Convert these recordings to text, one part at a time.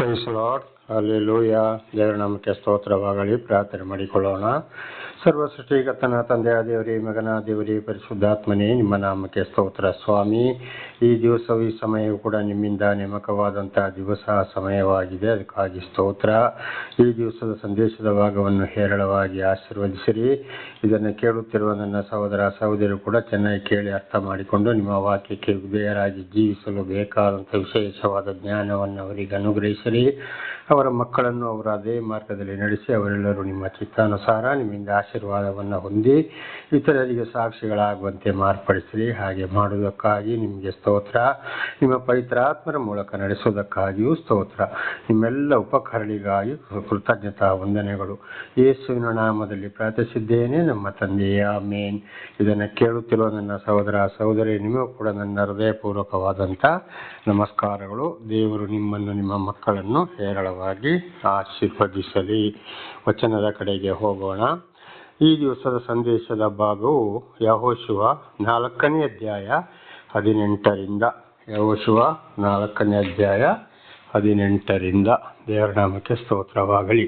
Price lord, hallelujah. ದೇವರ ನಾಮಕ್ಕೆ ಸ್ತೋತ್ರವಾಗಲಿ. ಪ್ರಾರ್ಥನೆ ಮಾಡಿಕೊಳ್ಳೋಣ. ಸರ್ವ ಸೃಷ್ಟಿಕರ್ತನ ತಂದೆಯ ದೇವರೇ, ಮಗನ ದೇವರೇ, ಪರಿಶುದ್ಧಾತ್ಮನೇ, ನಿಮ್ಮ ನಾಮಕ್ಕೆ ಸ್ತೋತ್ರ ಸ್ವಾಮಿ. ಈ ದಿವಸವು ಈ ಸಮಯವು ಕೂಡ ನಿಮ್ಮಿಂದ ನೇಮಕವಾದಂತಹ ದಿವಸ ಸಮಯವಾಗಿದೆ, ಅದಕ್ಕಾಗಿ ಸ್ತೋತ್ರ. ಈ ದಿವಸದ ಸಂದೇಶದ ಭಾಗವನ್ನು ಹೇರಳವಾಗಿ ಆಶೀರ್ವದಿಸಿರಿ. ಇದನ್ನು ಕೇಳುತ್ತಿರುವ ನನ್ನ ಸಹೋದರ ಸಹೋದರಿಯರು ಕೂಡ ಚೆನ್ನಾಗಿ ಕೇಳಿ ಅರ್ಥ ಮಾಡಿಕೊಂಡು ನಿಮ್ಮ ವಾಕ್ಯಕ್ಕೆ ವಿಧೇಯರಾಗಿ ಜೀವಿಸಲು ಬೇಕಾದಂಥ ವಿಶೇಷವಾದ ಜ್ಞಾನವನ್ನು ಅವರಿಗೆ ಅನುಗ್ರಹಿಸಿರಿ. ಅವರ ಮಕ್ಕಳನ್ನು ಅವರ ಅದೇ ಮಾರ್ಗದಲ್ಲಿ ನಡೆಸಿ ಅವರೆಲ್ಲರೂ ನಿಮ್ಮ ಚಿತ್ತಾನುಸಾರ ನಿಮ್ಮಿಂದ ಆಶೀರ್ವಾದವನ್ನು ಹೊಂದಿ ಇತರರಿಗೆ ಸಾಕ್ಷಿಗಳಾಗುವಂತೆ ಮಾರ್ಪಡಿಸಿರಿ. ಹಾಗೆ ಮಾಡುವುದಕ್ಕಾಗಿ ನಿಮಗೆ ಸ್ತೋತ್ರ. ನಿಮ್ಮ ಪವಿತ್ರಾತ್ಮರ ಮೂಲಕ ನಡೆಸುವುದಕ್ಕಾಗಿಯೂ ಸ್ತೋತ್ರ. ನಿಮ್ಮೆಲ್ಲ ಉಪಕರಣಗಳಿಗಾಗಿ ಕೃತಜ್ಞತಾ ವಂದನೆಗಳು. ಯೇಸುವಿನ ನಾಮದಲ್ಲಿ ಪ್ರಾರ್ಥಿಸಿದ್ದೇನೆ ನಮ್ಮ ತಂದೆಯೇ, ಆಮೇನ್. ಇದನ್ನು ಕೇಳುತ್ತಿರುವ ನನ್ನ ಸಹೋದರ ಸಹೋದರಿ, ನಿಮಗೂ ಕೂಡ ನನ್ನ ಹೃದಯಪೂರ್ವಕವಾದಂಥ ನಮಸ್ಕಾರಗಳು. ದೇವರು ನಿಮ್ಮನ್ನು ನಿಮ್ಮ ಮಕ್ಕಳನ್ನು ಹೇರಳವಾಗಿ ಆಶೀರ್ವದಿಸಲಿ. ವಚನದ ಕಡೆಗೆ ಹೋಗೋಣ. ಈ ದಿವಸದ ಸಂದೇಶದ ಭಾಗವು ಯೆಹೋಶುವ 4ನೇ ಅಧ್ಯಾಯ 18ರಿಂದ. ಯೆಹೋಶುವ 4ನೇ ಅಧ್ಯಾಯ 18ರಿಂದ. ದೇವರ ನಾಮಕ್ಕೆ ಸ್ತೋತ್ರವಾಗಲಿ.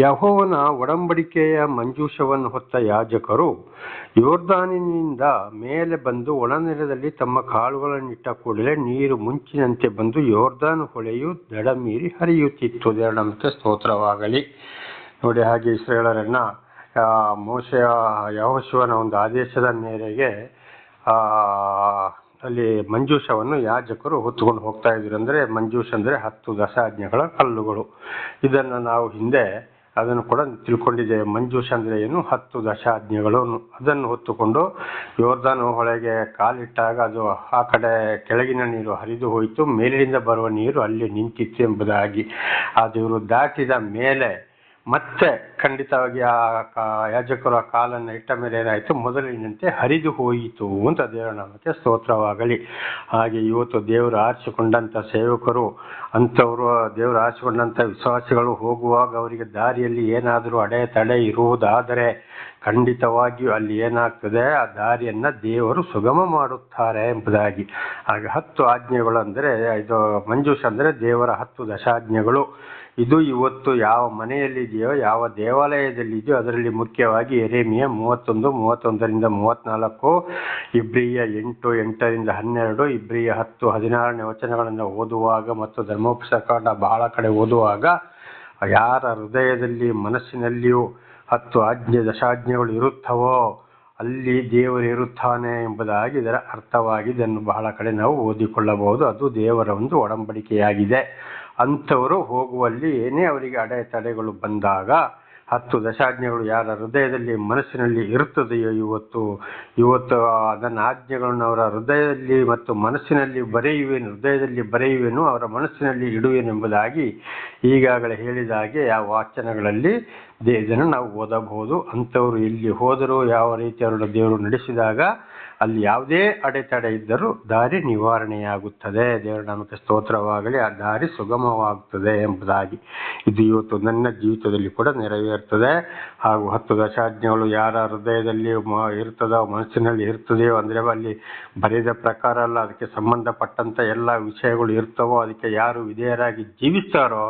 ಯೆಹೋವನ ಒಡಂಬಡಿಕೆಯ ಮಂಜೂಷವನ್ನು ಹೊತ್ತ ಯಾಜಕರು ಯೋರ್ದಾನಿನಿಂದ ಮೇಲೆ ಬಂದು ಒಣನೆಲದಲ್ಲಿ ತಮ್ಮ ಕಾಲುಗಳನ್ನಿಟ್ಟ ಕೂಡಲೇ ನೀರು ಮುಂಚಿನಂತೆ ಬಂದು ಯೋರ್ದಾನ್ ಹೊಳೆಯು ದಡ ಮೀರಿ ಹರಿಯುತ್ತಿತ್ತು. ದೇವರ ನಾಮಕ್ಕೆ ಸ್ತೋತ್ರವಾಗಲಿ. ನೋಡಿ, ಹಾಗೆ ಇಸ್ರಾಯೇಲರನ್ನ ಯೆಹೋಶುವನ ಒಂದು ಆದೇಶದ ಮೇರೆಗೆ ಅಲ್ಲಿ ಮಂಜೂಷವನ್ನು ಯಾಜಕರು ಹೊತ್ತುಕೊಂಡು ಹೋಗ್ತಾ ಇದ್ರು. ಅಂದರೆ ಮಂಜೂಷ ಅಂದರೆ 10 ದಶಾಜ್ಞೆಗಳ ಕಲ್ಲುಗಳು. ಇದನ್ನು ನಾವು ಹಿಂದೆ ಅದನ್ನು ಕೂಡ ತಿಳ್ಕೊಂಡಿದ್ದೇವೆ. ಮಂಜೂಷ ಅಂದರೆ ಏನು? 10 ದಶಾಜ್ಞೆಗಳು. ಅದನ್ನು ಹೊತ್ತುಕೊಂಡು ಯೋರ್ದಾನ್ ಹೊಳೆಗೆ ಕಾಲಿಟ್ಟಾಗ ಅದು ಆ ಕಡೆ ಕೆಳಗಿನ ನೀರು ಹರಿದು ಹೋಯಿತು, ಮೇಲಿನಿಂದ ಬರುವ ನೀರು ಅಲ್ಲಿ ನಿಂತಿತ್ತು ಎಂಬುದಾಗಿ. ಅದು ಇವರು ದಾಟಿದ ಮೇಲೆ ಮತ್ತೆ ಖಂಡಿತವಾಗಿ ಆ ಯಾಜಕರು ಆ ಕಾಲನ್ನು ಇಟ್ಟ ಮೇಲೆ ಏನಾಯಿತು? ಮೊದಲಿನಂತೆ ಹರಿದು ಹೋಯಿತು ಅಂತ ದೇವರ ನಾಮಕ್ಕೆ ಸ್ತೋತ್ರವಾಗಲಿ. ಹಾಗೆ ಇವತ್ತು ದೇವರು ಆರಿಸಿಕೊಂಡಂಥ ಸೇವಕರು, ಅಂಥವರು ದೇವರು ಆರಿಸಿಕೊಂಡಂಥ ವಿಶ್ವಾಸಿಗಳು ಹೋಗುವಾಗ ಅವರಿಗೆ ದಾರಿಯಲ್ಲಿ ಏನಾದರೂ ಅಡೆತಡೆ ಇರುವುದಾದರೆ ಖಂಡಿತವಾಗಿಯೂ ಅಲ್ಲಿ ಏನಾಗ್ತದೆ? ಆ ದಾರಿಯನ್ನು ದೇವರು ಸುಗಮ ಮಾಡುತ್ತಾರೆ ಎಂಬುದಾಗಿ. ಹಾಗೆ 10 ಆಜ್ಞೆಗಳು ಅಂದರೆ ಇದು ಮಂಜೂಷ ಅಂದರೆ ದೇವರ 10 ದಶಾಜ್ಞೆಗಳು. ಇದು ಇವತ್ತು ಯಾವ ಮನೆಯಲ್ಲಿದೆಯೋ, ಯಾವ ದೇವಾಲಯದಲ್ಲಿದೆಯೋ ಅದರಲ್ಲಿ ಮುಖ್ಯವಾಗಿ ಯೆರೆಮೀಯ 31, 31ರಿಂದ 34, ಇಬ್ರಿಯ 8, 8ರಿಂದ 12, ಇಬ್ರಿಯ 10, 16ನೇ ವಚನಗಳನ್ನು ಓದುವಾಗ ಮತ್ತು ಧರ್ಮೋಪದೇಶಕಾಂಡ ಬಹಳ ಕಡೆ ಓದುವಾಗ ಯಾರ ಹೃದಯದಲ್ಲಿ ಮನಸ್ಸಿನಲ್ಲಿಯೂ 10 ದಶಾಜ್ಞೆಗಳು ಇರುತ್ತವೋ ಅಲ್ಲಿ ದೇವರು ಇರುತ್ತಾನೆ ಎಂಬುದಾಗಿ ಇದರ ಅರ್ಥವಾಗಿ ಇದನ್ನು ಬಹಳ ಕಡೆ ನಾವು ಓದಿಕೊಳ್ಳಬಹುದು. ಅದು ದೇವರ ಒಂದು ಒಡಂಬಡಿಕೆಯಾಗಿದೆ. ಅಂಥವರು ಹೋಗುವಲ್ಲಿ ಏನೇ ಅವರಿಗೆ ಅಡೆತಡೆಗಳು ಬಂದಾಗ 10 ದಶಾಜ್ಞೆಗಳು ಯಾರ ಹೃದಯದಲ್ಲಿ ಮನಸ್ಸಿನಲ್ಲಿ ಇರುತ್ತದೆಯೋ ಇವತ್ತು ಅದನ್ನ ಆಜ್ಞೆಗಳನ್ನು ಅವರ ಹೃದಯದಲ್ಲಿ ಮತ್ತು ಮನಸ್ಸಿನಲ್ಲಿ ಬರೆಯುವೆನು, ಅವರ ಮನಸ್ಸಿನಲ್ಲಿ ಇಡುವೆನೆಂಬುದಾಗಿ ಈಗಾಗಲೇ ಹೇಳಿದ ಹಾಗೆ ಯಾವ ವಾಚನಗಳಲ್ಲಿ ಇದನ್ನು ನಾವು ಓದಬಹುದು. ಅಂಥವರು ಎಲ್ಲಿ ಹೋದರೂ ಯಾವ ರೀತಿ ಅವರನ್ನು ದೇವರು ನಡೆಸಿದಾಗ ಅಲ್ಲಿ ಯಾವುದೇ ಅಡೆತಡೆ ಇದ್ದರೂ ದಾರಿ ನಿವಾರಣೆಯಾಗುತ್ತದೆ. ದೇವರ ನಾಮಕ್ಕೆ ಸ್ತೋತ್ರವಾಗಲಿ. ಆ ದಾರಿ ಸುಗಮವಾಗುತ್ತದೆ ಎಂಬುದಾಗಿ ಇದು ಇವತ್ತು ನನ್ನ ಜೀವಿತದಲ್ಲಿ ಕೂಡ ನೆರವೇರ್ತದೆ. ಹಾಗೂ 10 ದಶಾಜ್ಞೆಗಳು ಯಾರ ಹೃದಯದಲ್ಲಿ ಇರ್ತದೋ, ಮನಸ್ಸಿನಲ್ಲಿ ಇರ್ತದೆಯೋ, ಅಂದರೆ ಅಲ್ಲಿ ಬರೆದ ಪ್ರಕಾರ ಅಲ್ಲ, ಅದಕ್ಕೆ ಸಂಬಂಧಪಟ್ಟಂಥ ಎಲ್ಲ ವಿಷಯಗಳು ಇರ್ತವೋ, ಅದಕ್ಕೆ ಯಾರು ವಿಧೇಯರಾಗಿ ಜೀವಿಸ್ತಾರೋ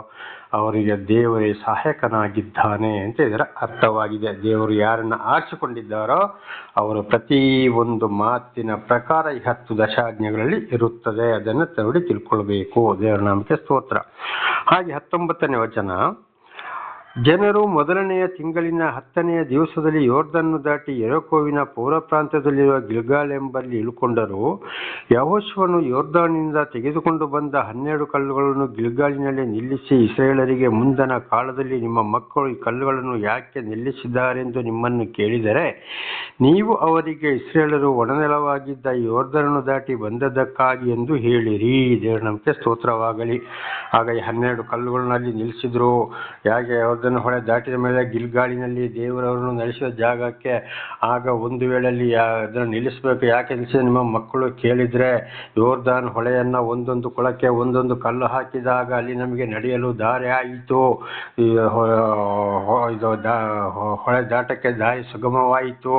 ಅವರಿಗೆ ದೇವರೇ ಸಹಾಯಕನಾಗಿದ್ದಾನೆ ಅಂತ ಇದರ ಅರ್ಥವಾಗಿದೆ. ದೇವರು ಯಾರನ್ನ ಆರಿಸಿಕೊಂಡಿದ್ದಾರೋ ಅವರು ಪ್ರತಿ ಒಂದು ಮಾತಿನ ಪ್ರಕಾರ ಈ 10 ದಶಾಜ್ಞೆಗಳಲ್ಲಿ ಇರುತ್ತದೆ. ಅದನ್ನು ನೋಡಿ ತಿಳ್ಕೊಳ್ಬೇಕು. ದೇವರ ನಾಮಕ್ಕೆ ಸ್ತೋತ್ರ. ಹಾಗೆ 19ನೇ ವಚನ, ಜನರು ಮೊದಲನೆಯ ತಿಂಗಳಿನ 10ನೆಯ ದಿವಸದಲ್ಲಿ ಯೋರ್ದನ್ನು ದಾಟಿ ಯೆರಿಕೋವಿನ ಪೂರ್ವ ಪ್ರಾಂತ್ಯದಲ್ಲಿರುವ ಗಿಲ್ಗಾಲ್ ಎಂಬಲ್ಲಿ ಇಳುಕೊಂಡರು. ಯೆಹೋಶುವನು ಯೋರ್ದಾನಿನಿಂದ ತೆಗೆದುಕೊಂಡು ಬಂದ 12 ಕಲ್ಲುಗಳನ್ನು ಗಿಲ್ಗಾಲಿನಲ್ಲಿ ನಿಲ್ಲಿಸಿ ಇಸ್ರಾಯೇಲರಿಗೆ, ಮುಂದಣ ಕಾಲದಲ್ಲಿ ನಿಮ್ಮ ಮಕ್ಕಳು ಈ ಕಲ್ಲುಗಳನ್ನು ಯಾಕೆ ನಿಲ್ಲಿಸಿದ್ದಾರೆಂದು ನಿಮ್ಮನ್ನು ಕೇಳಿದರೆ ನೀವು ಅವರಿಗೆ ಇಸ್ರಾಯೇಲರು ಒಣನೆಲವಾಗಿದ್ದ ಯೋರ್ದನನ್ನು ದಾಟಿ ಬಂದದ್ದಕ್ಕಾಗಿ ಎಂದು ಹೇಳಿರಿ. ದೇವರ ನಮಗೆ ಸ್ತೋತ್ರವಾಗಲಿ. ಆಗ ಈ 12 ಕಲ್ಲುಗಳನ್ನಲ್ಲಿ ನಿಲ್ಲಿಸಿದ್ರು. ಯಾಕೆ? ಯೋರ್ದನ್ ಹೊಳೆ ದಾಟಿದ ಮೇಲೆ ಗಿಲ್ಗಾಲಿನಲ್ಲಿ ದೇವರವರನ್ನು ನಡೆಸಿದ ಜಾಗಕ್ಕೆ ಆಗ ಒಂದು ವೇಳೆಯಲ್ಲಿ ಅದನ್ನು ನಿಲ್ಲಿಸಬೇಕು. ಯಾಕೆ ನಿಲ್ಲಿಸಿದ? ನಿಮ್ಮ ಮಕ್ಕಳು ಕೇಳಿದರೆ ಯೋರ್ದಾನ್ ಹೊಳೆಯನ್ನು ಒಂದೊಂದು ಕೊಳಕ್ಕೆ ಒಂದೊಂದು ಕಲ್ಲು ಹಾಕಿದಾಗ ಅಲ್ಲಿ ನಮಗೆ ನಡೆಯಲು ದಾರಿ ಆಯಿತು. ಇದು ಹೊಳೆ ದಾಟಕ್ಕೆ ದಾರಿ ಸುಗಮವಾಯಿತು.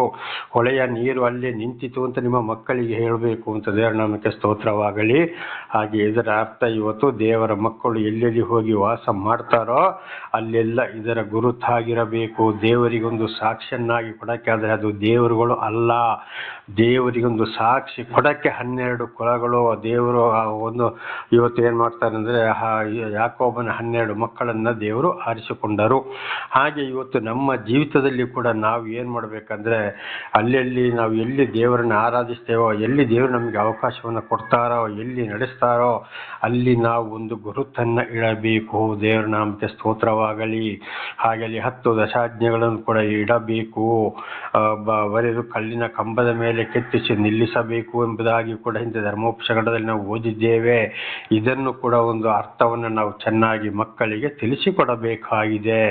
ಹೊಳೆಯ ನೀರು ಅಲ್ಲಿ ನಿಂತಿತು ಅಂತ ನಿಮ್ಮ ಮಕ್ಕಳಿಗೆ ಹೇಳಬೇಕು ಅಂತ ದೇವರ ನಾಮಕ್ಕೆ ಸ್ತೋತ್ರವಾಗಲಿ. ಹಾಗೆ ಇದರ ಅರ್ಥ ಇವತ್ತು ದೇವರ ಮಕ್ಕಳು ಎಲ್ಲೆಲ್ಲಿ ಹೋಗಿ ವಾಸ ಮಾಡ್ತಾರೋ ಅಲ್ಲೆಲ್ಲ ಇದರ ಗುರುತಾಗಿರಬೇಕು. ದೇವರಿಗೊಂದು ಸಾಕ್ಷಿಯನ್ನಾಗಿ ಕೊಡಕ್ಕೆ, ಆದರೆ ಅದು ದೇವರುಗಳು ಅಲ್ಲ. ದೇವರಿಗೊಂದು ಸಾಕ್ಷಿ ಕೊಡಕ್ಕೆ 12 ಕೊಳಗಳು. ದೇವರು ಒಂದು ಇವತ್ತು ಏನು ಮಾಡ್ತಾರೆ ಅಂದರೆ ಯಾಕೋಬನ 12 ಮಕ್ಕಳನ್ನು ದೇವರು ಆರಿಸಿಕೊಂಡರು. ಹಾಗೆ ಇವತ್ತು ನಮ್ಮ ಜೀವಿತದಲ್ಲಿ ಕೂಡ ನಾವು ಏನು ಮಾಡಬೇಕಂದ್ರೆ ಅಲ್ಲೆಲ್ಲಿ ನಾವು ಎಲ್ಲಿ ದೇವರನ್ನು ಆರಾಧಿಸ್ತೇವೋ, ಎಲ್ಲಿ ದೇವರು ನಮಗೆ ಅವಕಾಶವನ್ನು ಕೊಡ್ತಾರೋ, ಎಲ್ಲಿ ನಡೆಸ್ತಾರೋ ಅಲ್ಲಿ ನಾವು ಒಂದು ಗುರುತನ್ನು ಇಡಬೇಕು. ದೇವರ ನಾಮಕ್ಕೆ ಸ್ತೋತ್ರವಾಗಲಿ. ಹಾಗೆ 10 ದಶಾಜ್ಞೆಗಳನ್ನು ಕೂಡ ಇಡಬೇಕು. ಬರೆದು ಕಲ್ಲಿನ ಕಂಬದ ಮೇಲೆ ಕೆತ್ತಿಸಿ ನಿಲ್ಲಿಸಬೇಕು ಎಂಬುದಾಗಿ ಕೂಡ ಹಿಂದೆ ಧರ್ಮೋಪನಿಷತ್ತುಗಳಲ್ಲಿ ನಾವು ಓದಿದ್ದೇವೆ. ಇದನ್ನು ಕೂಡ ಒಂದು ಅರ್ಥವನ್ನು ನಾವು ಚೆನ್ನಾಗಿ ಮಕ್ಕಳಿಗೆ ತಿಳಿಸಿಕೊಡಬೇಕಾಗಿದೆ.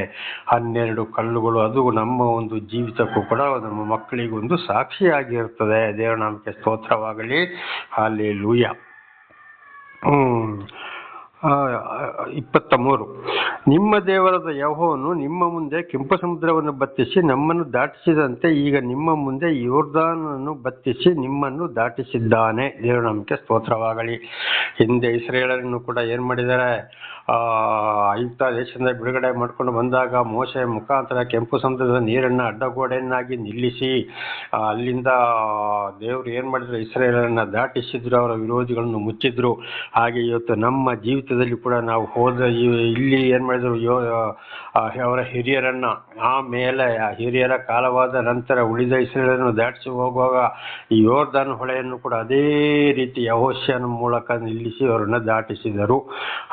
12 ಕಲ್ಲುಗಳು ಅದು ನಮ್ಮ ಒಂದು ಜೀವಿತಕ್ಕೂ ಕೂಡ ನಮ್ಮ ಮಕ್ಕಳಿಗೊಂದು ಸಾಕ್ಷಿಯಾಗಿರುತ್ತದೆ. ದೇವರ ನಾಮಕ್ಕೆ ಸ್ತೋತ್ರವಾಗಲಿ. ಹಲ್ಲೆಲೂಯಾ. 23 ನಿಮ್ಮ ದೇವರಾದ ಯೆಹೋವನು ನಿಮ್ಮ ಮುಂದೆ ಕೆಂಪು ಸಮುದ್ರವನ್ನು ಬತ್ತಿಸಿ ನಮ್ಮನ್ನು ದಾಟಿಸಿದಂತೆ ಈಗ ನಿಮ್ಮ ಮುಂದೆ ಯೋರ್ದಾನನ್ನು ಬತ್ತಿಸಿ ನಿಮ್ಮನ್ನು ದಾಟಿಸಿದ್ದಾನೆ. ದೇವರ ನಾಮಕ್ಕೆ ಸ್ತೋತ್ರವಾಗಲಿ. ಹಿಂದೆ ಇಸ್ರಾಯೇಲರನ್ನು ಕೂಡ ಏನು ಮಾಡಿದ್ದಾರೆ? ಐಗುಪ್ತ ದೇಶದಿಂದ ಬಿಡುಗಡೆ ಮಾಡ್ಕೊಂಡು ಬಂದಾಗ ಮೋಶೆಯ ಮುಖಾಂತರ ಕೆಂಪು ಸಮುದ್ರದ ನೀರನ್ನು ಅಡ್ಡಗೋಡೆಯನ್ನಾಗಿ ನಿಲ್ಲಿಸಿ ಅಲ್ಲಿಂದ ದೇವರು ಏನು ಮಾಡಿದ್ರು? ಇಸ್ರಾಯೇಲರನ್ನು ದಾಟಿಸಿದ್ರು, ಅವರ ವಿರೋಧಿಗಳನ್ನು ಮುಚ್ಚಿದ್ರು. ಹಾಗೆ ಇವತ್ತು ನಮ್ಮ ಜೀವಿತದಲ್ಲಿ ಕೂಡ ನಾವು ಇಲ್ಲಿ ಏನು ಮಾಡಿದ್ರು? ಅವರ ಹಿರಿಯರನ್ನು, ಆಮೇಲೆ ಹಿರಿಯರ ಕಾಲವಾದ ನಂತರ ಉಳಿದ ಇಸ್ರಾಯೇಲರನ್ನು ದಾಟಿಸಿ ಹೋಗುವಾಗ ಈ ಯೋರ್ದಾನ್ ಹೊಳೆಯನ್ನು ಕೂಡ ಅದೇ ರೀತಿ ಯೆಹೋಶುವನ ಮೂಲಕ ನಿಲ್ಲಿಸಿ ಅವರನ್ನು ದಾಟಿಸಿದರು.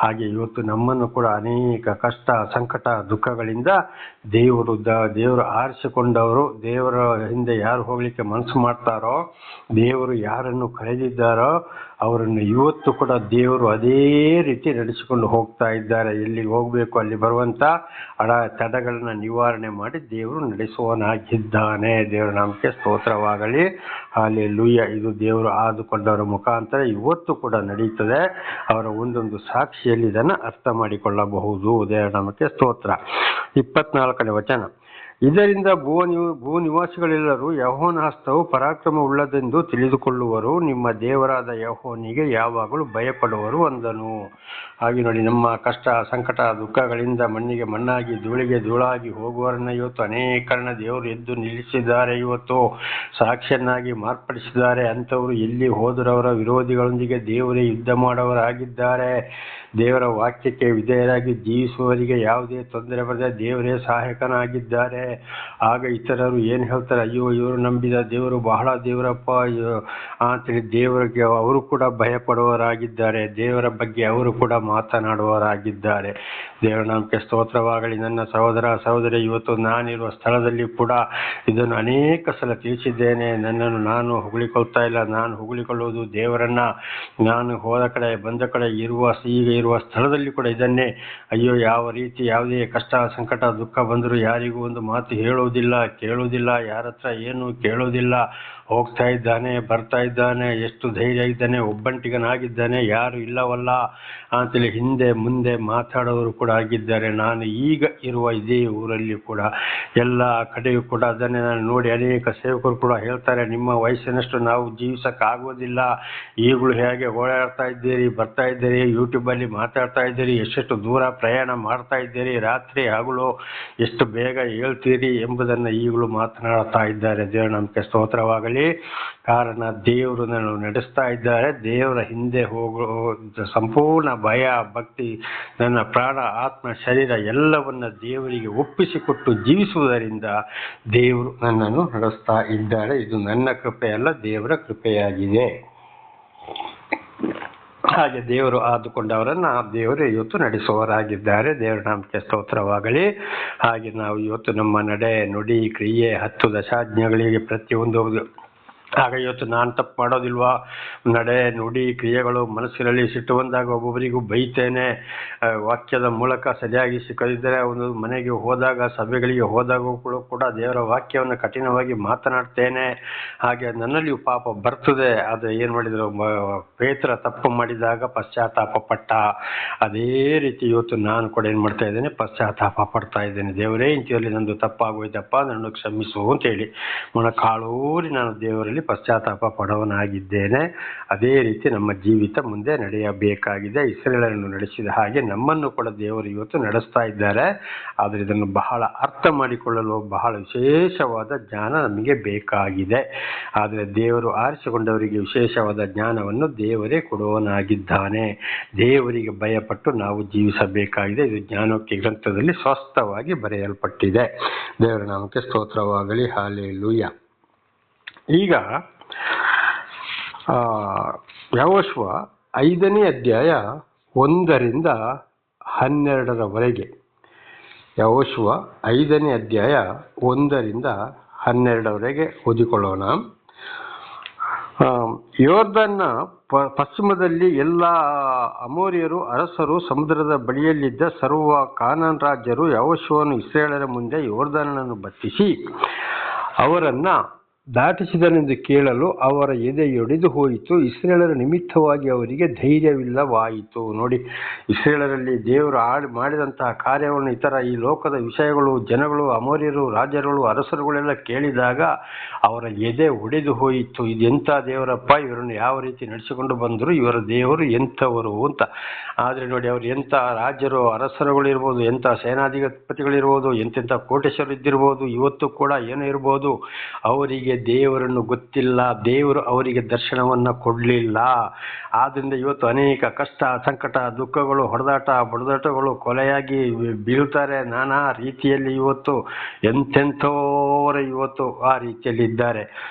ಹಾಗೆ ಇವತ್ತು ನಮ್ಮನ್ನು ಕೂಡ ಅನೇಕ ಕಷ್ಟ, ಸಂಕಟ, ದುಃಖಗಳಿಂದ ದೇವರು ಆರಿಸಿಕೊಂಡವರು. ದೇವರ ಹಿಂದೆ ಯಾರು ಹೋಗ್ಲಿಕ್ಕೆ ಮನಸ್ಸು ಮಾಡ್ತಾರೋ, ದೇವರು ಯಾರನ್ನು ಕರೆದಿದ್ದಾರೋ ಅವರನ್ನು ಇವತ್ತು ಕೂಡ ದೇವರು ಅದೇ ರೀತಿ ನಡೆಸಿಕೊಂಡು ಹೋಗ್ತಾ ಇದ್ದಾರೆ. ಎಲ್ಲಿಗೆ ಹೋಗಬೇಕು ಅಲ್ಲಿ ಬರುವಂಥ ತಡೆಗಳನ್ನು ನಿವಾರಣೆ ಮಾಡಿ ದೇವರು ನಡೆಸುವನಾಗಿದ್ದಾನೆ. ದೇವರ ನಾಮಕ್ಕೆ ಸ್ತೋತ್ರವಾಗಲಿ. ಹಲ್ಲೆಲೂಯಾ. ಇದು ದೇವರು ಆದುಕೊಂಡವರ ಮುಖಾಂತರ ಇವತ್ತು ಕೂಡ ನಡೀತದೆ. ಅವರ ಒಂದೊಂದು ಸಾಕ್ಷಿಯಲ್ಲಿ ಇದನ್ನು ಅರ್ಥ ಮಾಡಿಕೊಳ್ಳಬಹುದು. ದೇವರ ನಾಮಕ್ಕೆ ಸ್ತೋತ್ರ. 24ನೇ ವಚನ. ಇದರಿಂದ ಭೂನಿವಾಸಿಗಳೆಲ್ಲರೂ ಯೆಹೋವನ ಹಸ್ತವು ಪರಾಕ್ರಮವುಳ್ಳದೆಂದು ತಿಳಿದುಕೊಳ್ಳುವರು. ನಿಮ್ಮ ದೇವರಾದ ಯೆಹೋವನಿಗೆ ಯಾವಾಗಲೂ ಭಯಪಡುವರು ಅಂದನು. ಹಾಗೆ ನೋಡಿ, ನಮ್ಮ ಕಷ್ಟ, ಸಂಕಟ, ದುಃಖಗಳಿಂದ ಮಣ್ಣಿಗೆ ಮಣ್ಣಾಗಿ ಧೂಳಿಗೆ ಧೂಳಾಗಿ ಹೋಗುವವರನ್ನ ಇವತ್ತು ಅನೇಕರನ್ನ ದೇವರು ಎದ್ದು ನಿಲ್ಲಿಸಿದ್ದಾರೆ. ಇವತ್ತು ಸಾಕ್ಷಿಯನ್ನಾಗಿ ಮಾರ್ಪಡಿಸಿದ್ದಾರೆ. ಅಂಥವರು ಎಲ್ಲಿ ಹೋದರವರ ವಿರೋಧಿಗಳೊಂದಿಗೆ ದೇವರೇ ಯುದ್ಧ ಮಾಡುವವರಾಗಿದ್ದಾರೆ. ದೇವರ ವಾಕ್ಯಕ್ಕೆ ವಿಧೇಯರಾಗಿ ಜೀವಿಸುವವರಿಗೆ ಯಾವುದೇ ತೊಂದರೆ ಬರದೆ ದೇವರೇ ಸಹಾಯಕನಾಗಿದ್ದಾರೆ. ಆಗ ಇತರರು ಏನು ಹೇಳ್ತಾರೆ? ಅಯ್ಯೋ, ಇವರು ನಂಬಿದ ದೇವರು ಬಹಳ ದೇವರಪ್ಪ ಅಂತೇಳಿ ದೇವರಿಗೆ ಅವರು ಕೂಡ ಭಯಪಡುವವರಾಗಿದ್ದಾರೆ. ದೇವರ ಬಗ್ಗೆ ಅವರು ಕೂಡ ಮಾತನಾಡುವವರಾಗಿದ್ದಾರೆ. ದೇವರ ನಾಮಕ್ಕೆ ಸ್ತೋತ್ರವಾಗಲಿ. ನನ್ನ ಸಹೋದರ ಸಹೋದರಿ, ಇವತ್ತು ನಾನಿರುವ ಸ್ಥಳದಲ್ಲಿ ಕೂಡ ಇದನ್ನು ಅನೇಕ ಸಲ ತಿಳಿಸಿದ್ದೇನೆ. ನನ್ನನ್ನು ನಾನು ಹೊಗಳಿಕೊಳ್ತಾ ಇಲ್ಲ. ನಾನು ಹೊಗಳಿಕೊಳ್ಳುವುದು ದೇವರನ್ನ. ನಾನು ಹೋದ ಕಡೆ ಬಂದ ಕಡೆ ಈಗ ಇರುವ ಸ್ಥಳದಲ್ಲಿ ಕೂಡ ಇದನ್ನೇ. ಅಯ್ಯೋ, ಯಾವ ರೀತಿ ಯಾವುದೇ ಕಷ್ಟ, ಸಂಕಟ, ದುಃಖ ಬಂದರೂ ಯಾರಿಗೂ ಒಂದು ಮಾತು ಹೇಳುವುದಿಲ್ಲ, ಕೇಳುವುದಿಲ್ಲ, ಯಾರ ಹತ್ರ ಏನು ಕೇಳುವುದಿಲ್ಲ. ಹೋಗ್ತಾ ಇದ್ದಾನೆ, ಬರ್ತಾ ಇದ್ದಾನೆ, ಎಷ್ಟು ಧೈರ್ಯ ಇದ್ದಾನೆ, ಒಬ್ಬಂಟಿಗನಾಗಿದ್ದಾನೆ, ಯಾರು ಇಲ್ಲವಲ್ಲ ಅಂತೇಳಿ ಹಿಂದೆ ಮುಂದೆ ಮಾತಾಡೋರು ಕೂಡ ಆಗಿದ್ದಾರೆ. ನಾನು ಈಗ ಇರುವ ಇದೇ ಊರಲ್ಲಿ ಕೂಡ ಎಲ್ಲ ಕಡೆಯೂ ಕೂಡ ಅದನ್ನೇ ನಾನು ನೋಡಿ ಅನೇಕ ಸೇವಕರು ಕೂಡ ಹೇಳ್ತಾರೆ, ನಿಮ್ಮ ವಯಸ್ಸಿನಷ್ಟು ನಾವು ಜೀವಿಸೋಕ್ಕಾಗೋದಿಲ್ಲ. ಈಗಲೂ ಹೇಗೆ ಓಡಾಡ್ತಾ ಇದ್ದೀರಿ, ಬರ್ತಾ ಇದ್ದೀರಿ, ಯೂಟ್ಯೂಬಲ್ಲಿ ಮಾತಾಡ್ತಾ ಇದ್ದೀರಿ, ಎಷ್ಟೆಷ್ಟು ದೂರ ಪ್ರಯಾಣ ಮಾಡ್ತಾ ಇದ್ದೀರಿ, ರಾತ್ರಿ ಹಗಲು ಎಷ್ಟು ಬೇಗ ಹೇಳ್ತೀರಿ ಎಂಬುದನ್ನು ಈಗಲೂ ಮಾತನಾಡ್ತಾ ಇದ್ದಾರೆ. ದೇವರ ನಾಮಕ್ಕೆ ಸ್ತೋತ್ರವಾಗಲಿ. ಕಾರಣ ದೇವರು ನಾನು ನಡೆಸ್ತಾ ಇದ್ದಾರೆ. ದೇವರ ಹಿಂದೆ ಹೋಗೋ ಸಂಪೂರ್ಣ ಭಯ, ಭಕ್ತಿ, ನನ್ನ ಪ್ರಾಣ, ಆತ್ಮ, ಶರೀರ ಎಲ್ಲವನ್ನ ದೇವರಿಗೆ ಒಪ್ಪಿಸಿಕೊಟ್ಟು ಜೀವಿಸುವುದರಿಂದ ದೇವರು ನನ್ನನ್ನು ನಡೆಸ್ತಾ ಇದ್ದಾರೆ. ಇದು ನನ್ನ ಕೃಪೆಯಲ್ಲ, ದೇವರ ಕೃಪೆಯಾಗಿದೆ. ಹಾಗೆ ದೇವರು ಆದುಕೊಂಡವರನ್ನ ದೇವರು ಇವತ್ತು ನಡೆಸುವವರಾಗಿದ್ದಾರೆ. ದೇವರ ನಾಮಕ್ಕೆ ಸ್ತೋತ್ರವಾಗಲಿ. ಹಾಗೆ ನಾವು ಇವತ್ತು ನಮ್ಮ ನಡೆ, ನುಡಿ, ಕ್ರಿಯೆ 10 ದಶಾಜ್ಞೆಗಳಿಗೆ ಪ್ರತಿಯೊಂದು ಆಗ ಇವತ್ತು ನಾನು ತಪ್ಪು ಮಾಡೋದಿಲ್ವಾ, ನಡೆ ನುಡಿ ಕ್ರಿಯೆಗಳು ಮನಸ್ಸಿನಲ್ಲಿ ಸಿಟ್ಟು ಬಂದಾಗ ಒಬ್ಬೊಬ್ಬರಿಗೂ ಬೈತೇನೆ, ವಾಕ್ಯದ ಮೂಲಕ ಸರಿಯಾಗಿ ಸಿಕ್ಕದಿದ್ದರೆ ಒಂದು ಮನೆಗೆ ಹೋದಾಗ ಸಭೆಗಳಿಗೆ ಹೋದಾಗ ಕೂಡ ದೇವರ ವಾಕ್ಯವನ್ನು ಕಠಿಣವಾಗಿ ಮಾತನಾಡ್ತೇನೆ. ಹಾಗೆ ನನ್ನಲ್ಲಿಯೂ ಪಾಪ ಬರ್ತದೆ. ಅದು ಏನು ಮಾಡಿದ್ರು, ಪೇತ್ರ ತಪ್ಪು ಮಾಡಿದಾಗ ಪಶ್ಚಾತ್ತಾಪ ಪಟ್ಟ, ಅದೇ ರೀತಿ ಇವತ್ತು ನಾನು ಕೂಡ ಏನು ಮಾಡ್ತಾ ಇದ್ದೇನೆ, ಪಶ್ಚಾತ್ತಾಪ ಪಡ್ತಾ ಇದ್ದೇನೆ. ದೇವರೇ ಇಂಥಲ್ಲಿ ನಂದು ತಪ್ಪಾಗೋಯ್ತಪ್ಪ, ನನ್ನ ಕ್ಷಮಿಸು ಅಂತೇಳಿ ಮೊಣಕಾಲೂರಿ ನಾನು ದೇವರಲ್ಲಿ ಪಶ್ಚಾತ್ತಾಪ ಪಡವನಾಗಿದ್ದೇನೆ. ಅದೇ ರೀತಿ ನಮ್ಮ ಜೀವಿತ ಮುಂದೆ ನಡೆಯಬೇಕಾಗಿದೆ. ಇಸ್ರೇಲರನ್ನು ನಡೆಸಿದ ಹಾಗೆ ನಮ್ಮನ್ನು ಕೂಡ ದೇವರು ಇವತ್ತು ನಡೆಸ್ತಾ ಇದ್ದಾರೆ. ಆದರೆ ಇದನ್ನು ಬಹಳ ಅರ್ಥ ಮಾಡಿಕೊಳ್ಳಲು ಬಹಳ ವಿಶೇಷವಾದ ಜ್ಞಾನ ನಮಗೆ ಬೇಕಾಗಿದೆ. ಆದರೆ ದೇವರು ಆರಿಸಿಕೊಂಡವರಿಗೆ ವಿಶೇಷವಾದ ಜ್ಞಾನವನ್ನು ದೇವರೇ ಕೊಡುವನಾಗಿದ್ದಾನೆ. ದೇವರಿಗೆ ಭಯಪಟ್ಟು ನಾವು ಜೀವಿಸಬೇಕಾಗಿದೆ. ಇದು ಜ್ಞಾನೋಕ್ತಿ ಗ್ರಂಥದಲ್ಲಿ ಸ್ಪಷ್ಟವಾಗಿ ಬರೆಯಲ್ಪಟ್ಟಿದೆ. ದೇವರ ನಾಮಕ್ಕೆ ಸ್ತೋತ್ರವಾಗಲಿ. ಹಾಲೆಲೂಯಾ. ಈಗ ಯೆಹೋಶುವ 5ನೇ ಅಧ್ಯಾಯ 1ರಿಂದ 12ರವರೆಗೆ. ಯೆಹೋಶುವ 5ನೇ ಅಧ್ಯಾಯ 1ರಿಂದ 12ರವರೆಗೆ ಓದಿಕೊಳ್ಳೋಣ. ಯೊರ್ದನ್ನ ಪಶ್ಚಿಮದಲ್ಲಿ ಎಲ್ಲ ಅಮೋರಿಯರು ಅರಸರು, ಸಮುದ್ರದ ಬಳಿಯಲ್ಲಿದ್ದ ಸರ್ವ ಕಾನಾನ್ ರಾಜ್ಯರು ಯೆಹೋಶುವನು ಇಸ್ರಾಯೇಲರ ಮುಂದೆ ಯೊರ್ದನನ್ನು ಬತ್ತಿಸಿ ಅವರನ್ನ ದಾಟಿಸಿದನೆಂದು ಕೇಳಲು ಅವರ ಎದೆಯೊಡೆದು ಹೋಯಿತು. ಇಸ್ರಾಯೇಲರ ನಿಮಿತ್ತವಾಗಿ ಅವರಿಗೆ ಧೈರ್ಯವಿಲ್ಲವಾಯಿತು. ನೋಡಿ, ಇಸ್ರಾಯೇಲರಲ್ಲಿ ದೇವರು ಮಾಡಿದಂತಹ ಕಾರ್ಯವನ್ನು ಇತರ ಈ ಲೋಕದ ವಿಷಯಗಳು, ಜನಗಳು, ಅಮೋರಿಯರು, ರಾಜರುಗಳು, ಅರಸರುಗಳೆಲ್ಲ ಕೇಳಿದಾಗ ಅವರ ಎದೆ ಒಡೆದು ಹೋಯಿತು. ಇದೆಂಥ ದೇವರಪ್ಪ, ಇವರನ್ನು ಯಾವ ರೀತಿ ನಡೆಸಿಕೊಂಡು ಬಂದರು, ಇವರ ದೇವರು ಎಂಥವರು ಅಂತ. ಆದರೆ ನೋಡಿ, ಅವರು ಎಂಥ ರಾಜರು, ಅರಸರುಗಳಿರ್ಬೋದು, ಎಂಥ ಸೇನಾಧಿಪತಿಗಳಿರ್ಬೋದು, ಎಂತೆಂಥ ಕೋಟೇಶ್ವರ ಇದ್ದಿರ್ಬೋದು, ಇವತ್ತು ಕೂಡ ಏನೋ ಇರ್ಬೋದು, ಅವರಿಗೆ ದೇವರನ್ನು ಗೊತ್ತಿಲ್ಲ. ದೇವರು ಅವರಿಗೆ ದರ್ಶನವನ್ನು ಕೊಡಲಿಲ್ಲ. ಆದ್ದರಿಂದ ಇವತ್ತು ಅನೇಕ ಕಷ್ಟ, ಸಂಕಟ, ದುಃಖಗಳು, ಹೊಡೆದಾಟ, ಬಡದಾಟಗಳು, ಕೊಲೆಯಾಗಿ ಬೀಳ್ತಾರೆ. ನಾನಾ ರೀತಿಯಲ್ಲಿ ಇವತ್ತು ಎಂತೆಂಥವರ ಇವತ್ತು ಆ ರೀತಿಯಲ್ಲಿ ಇದ್ದಾರೆ.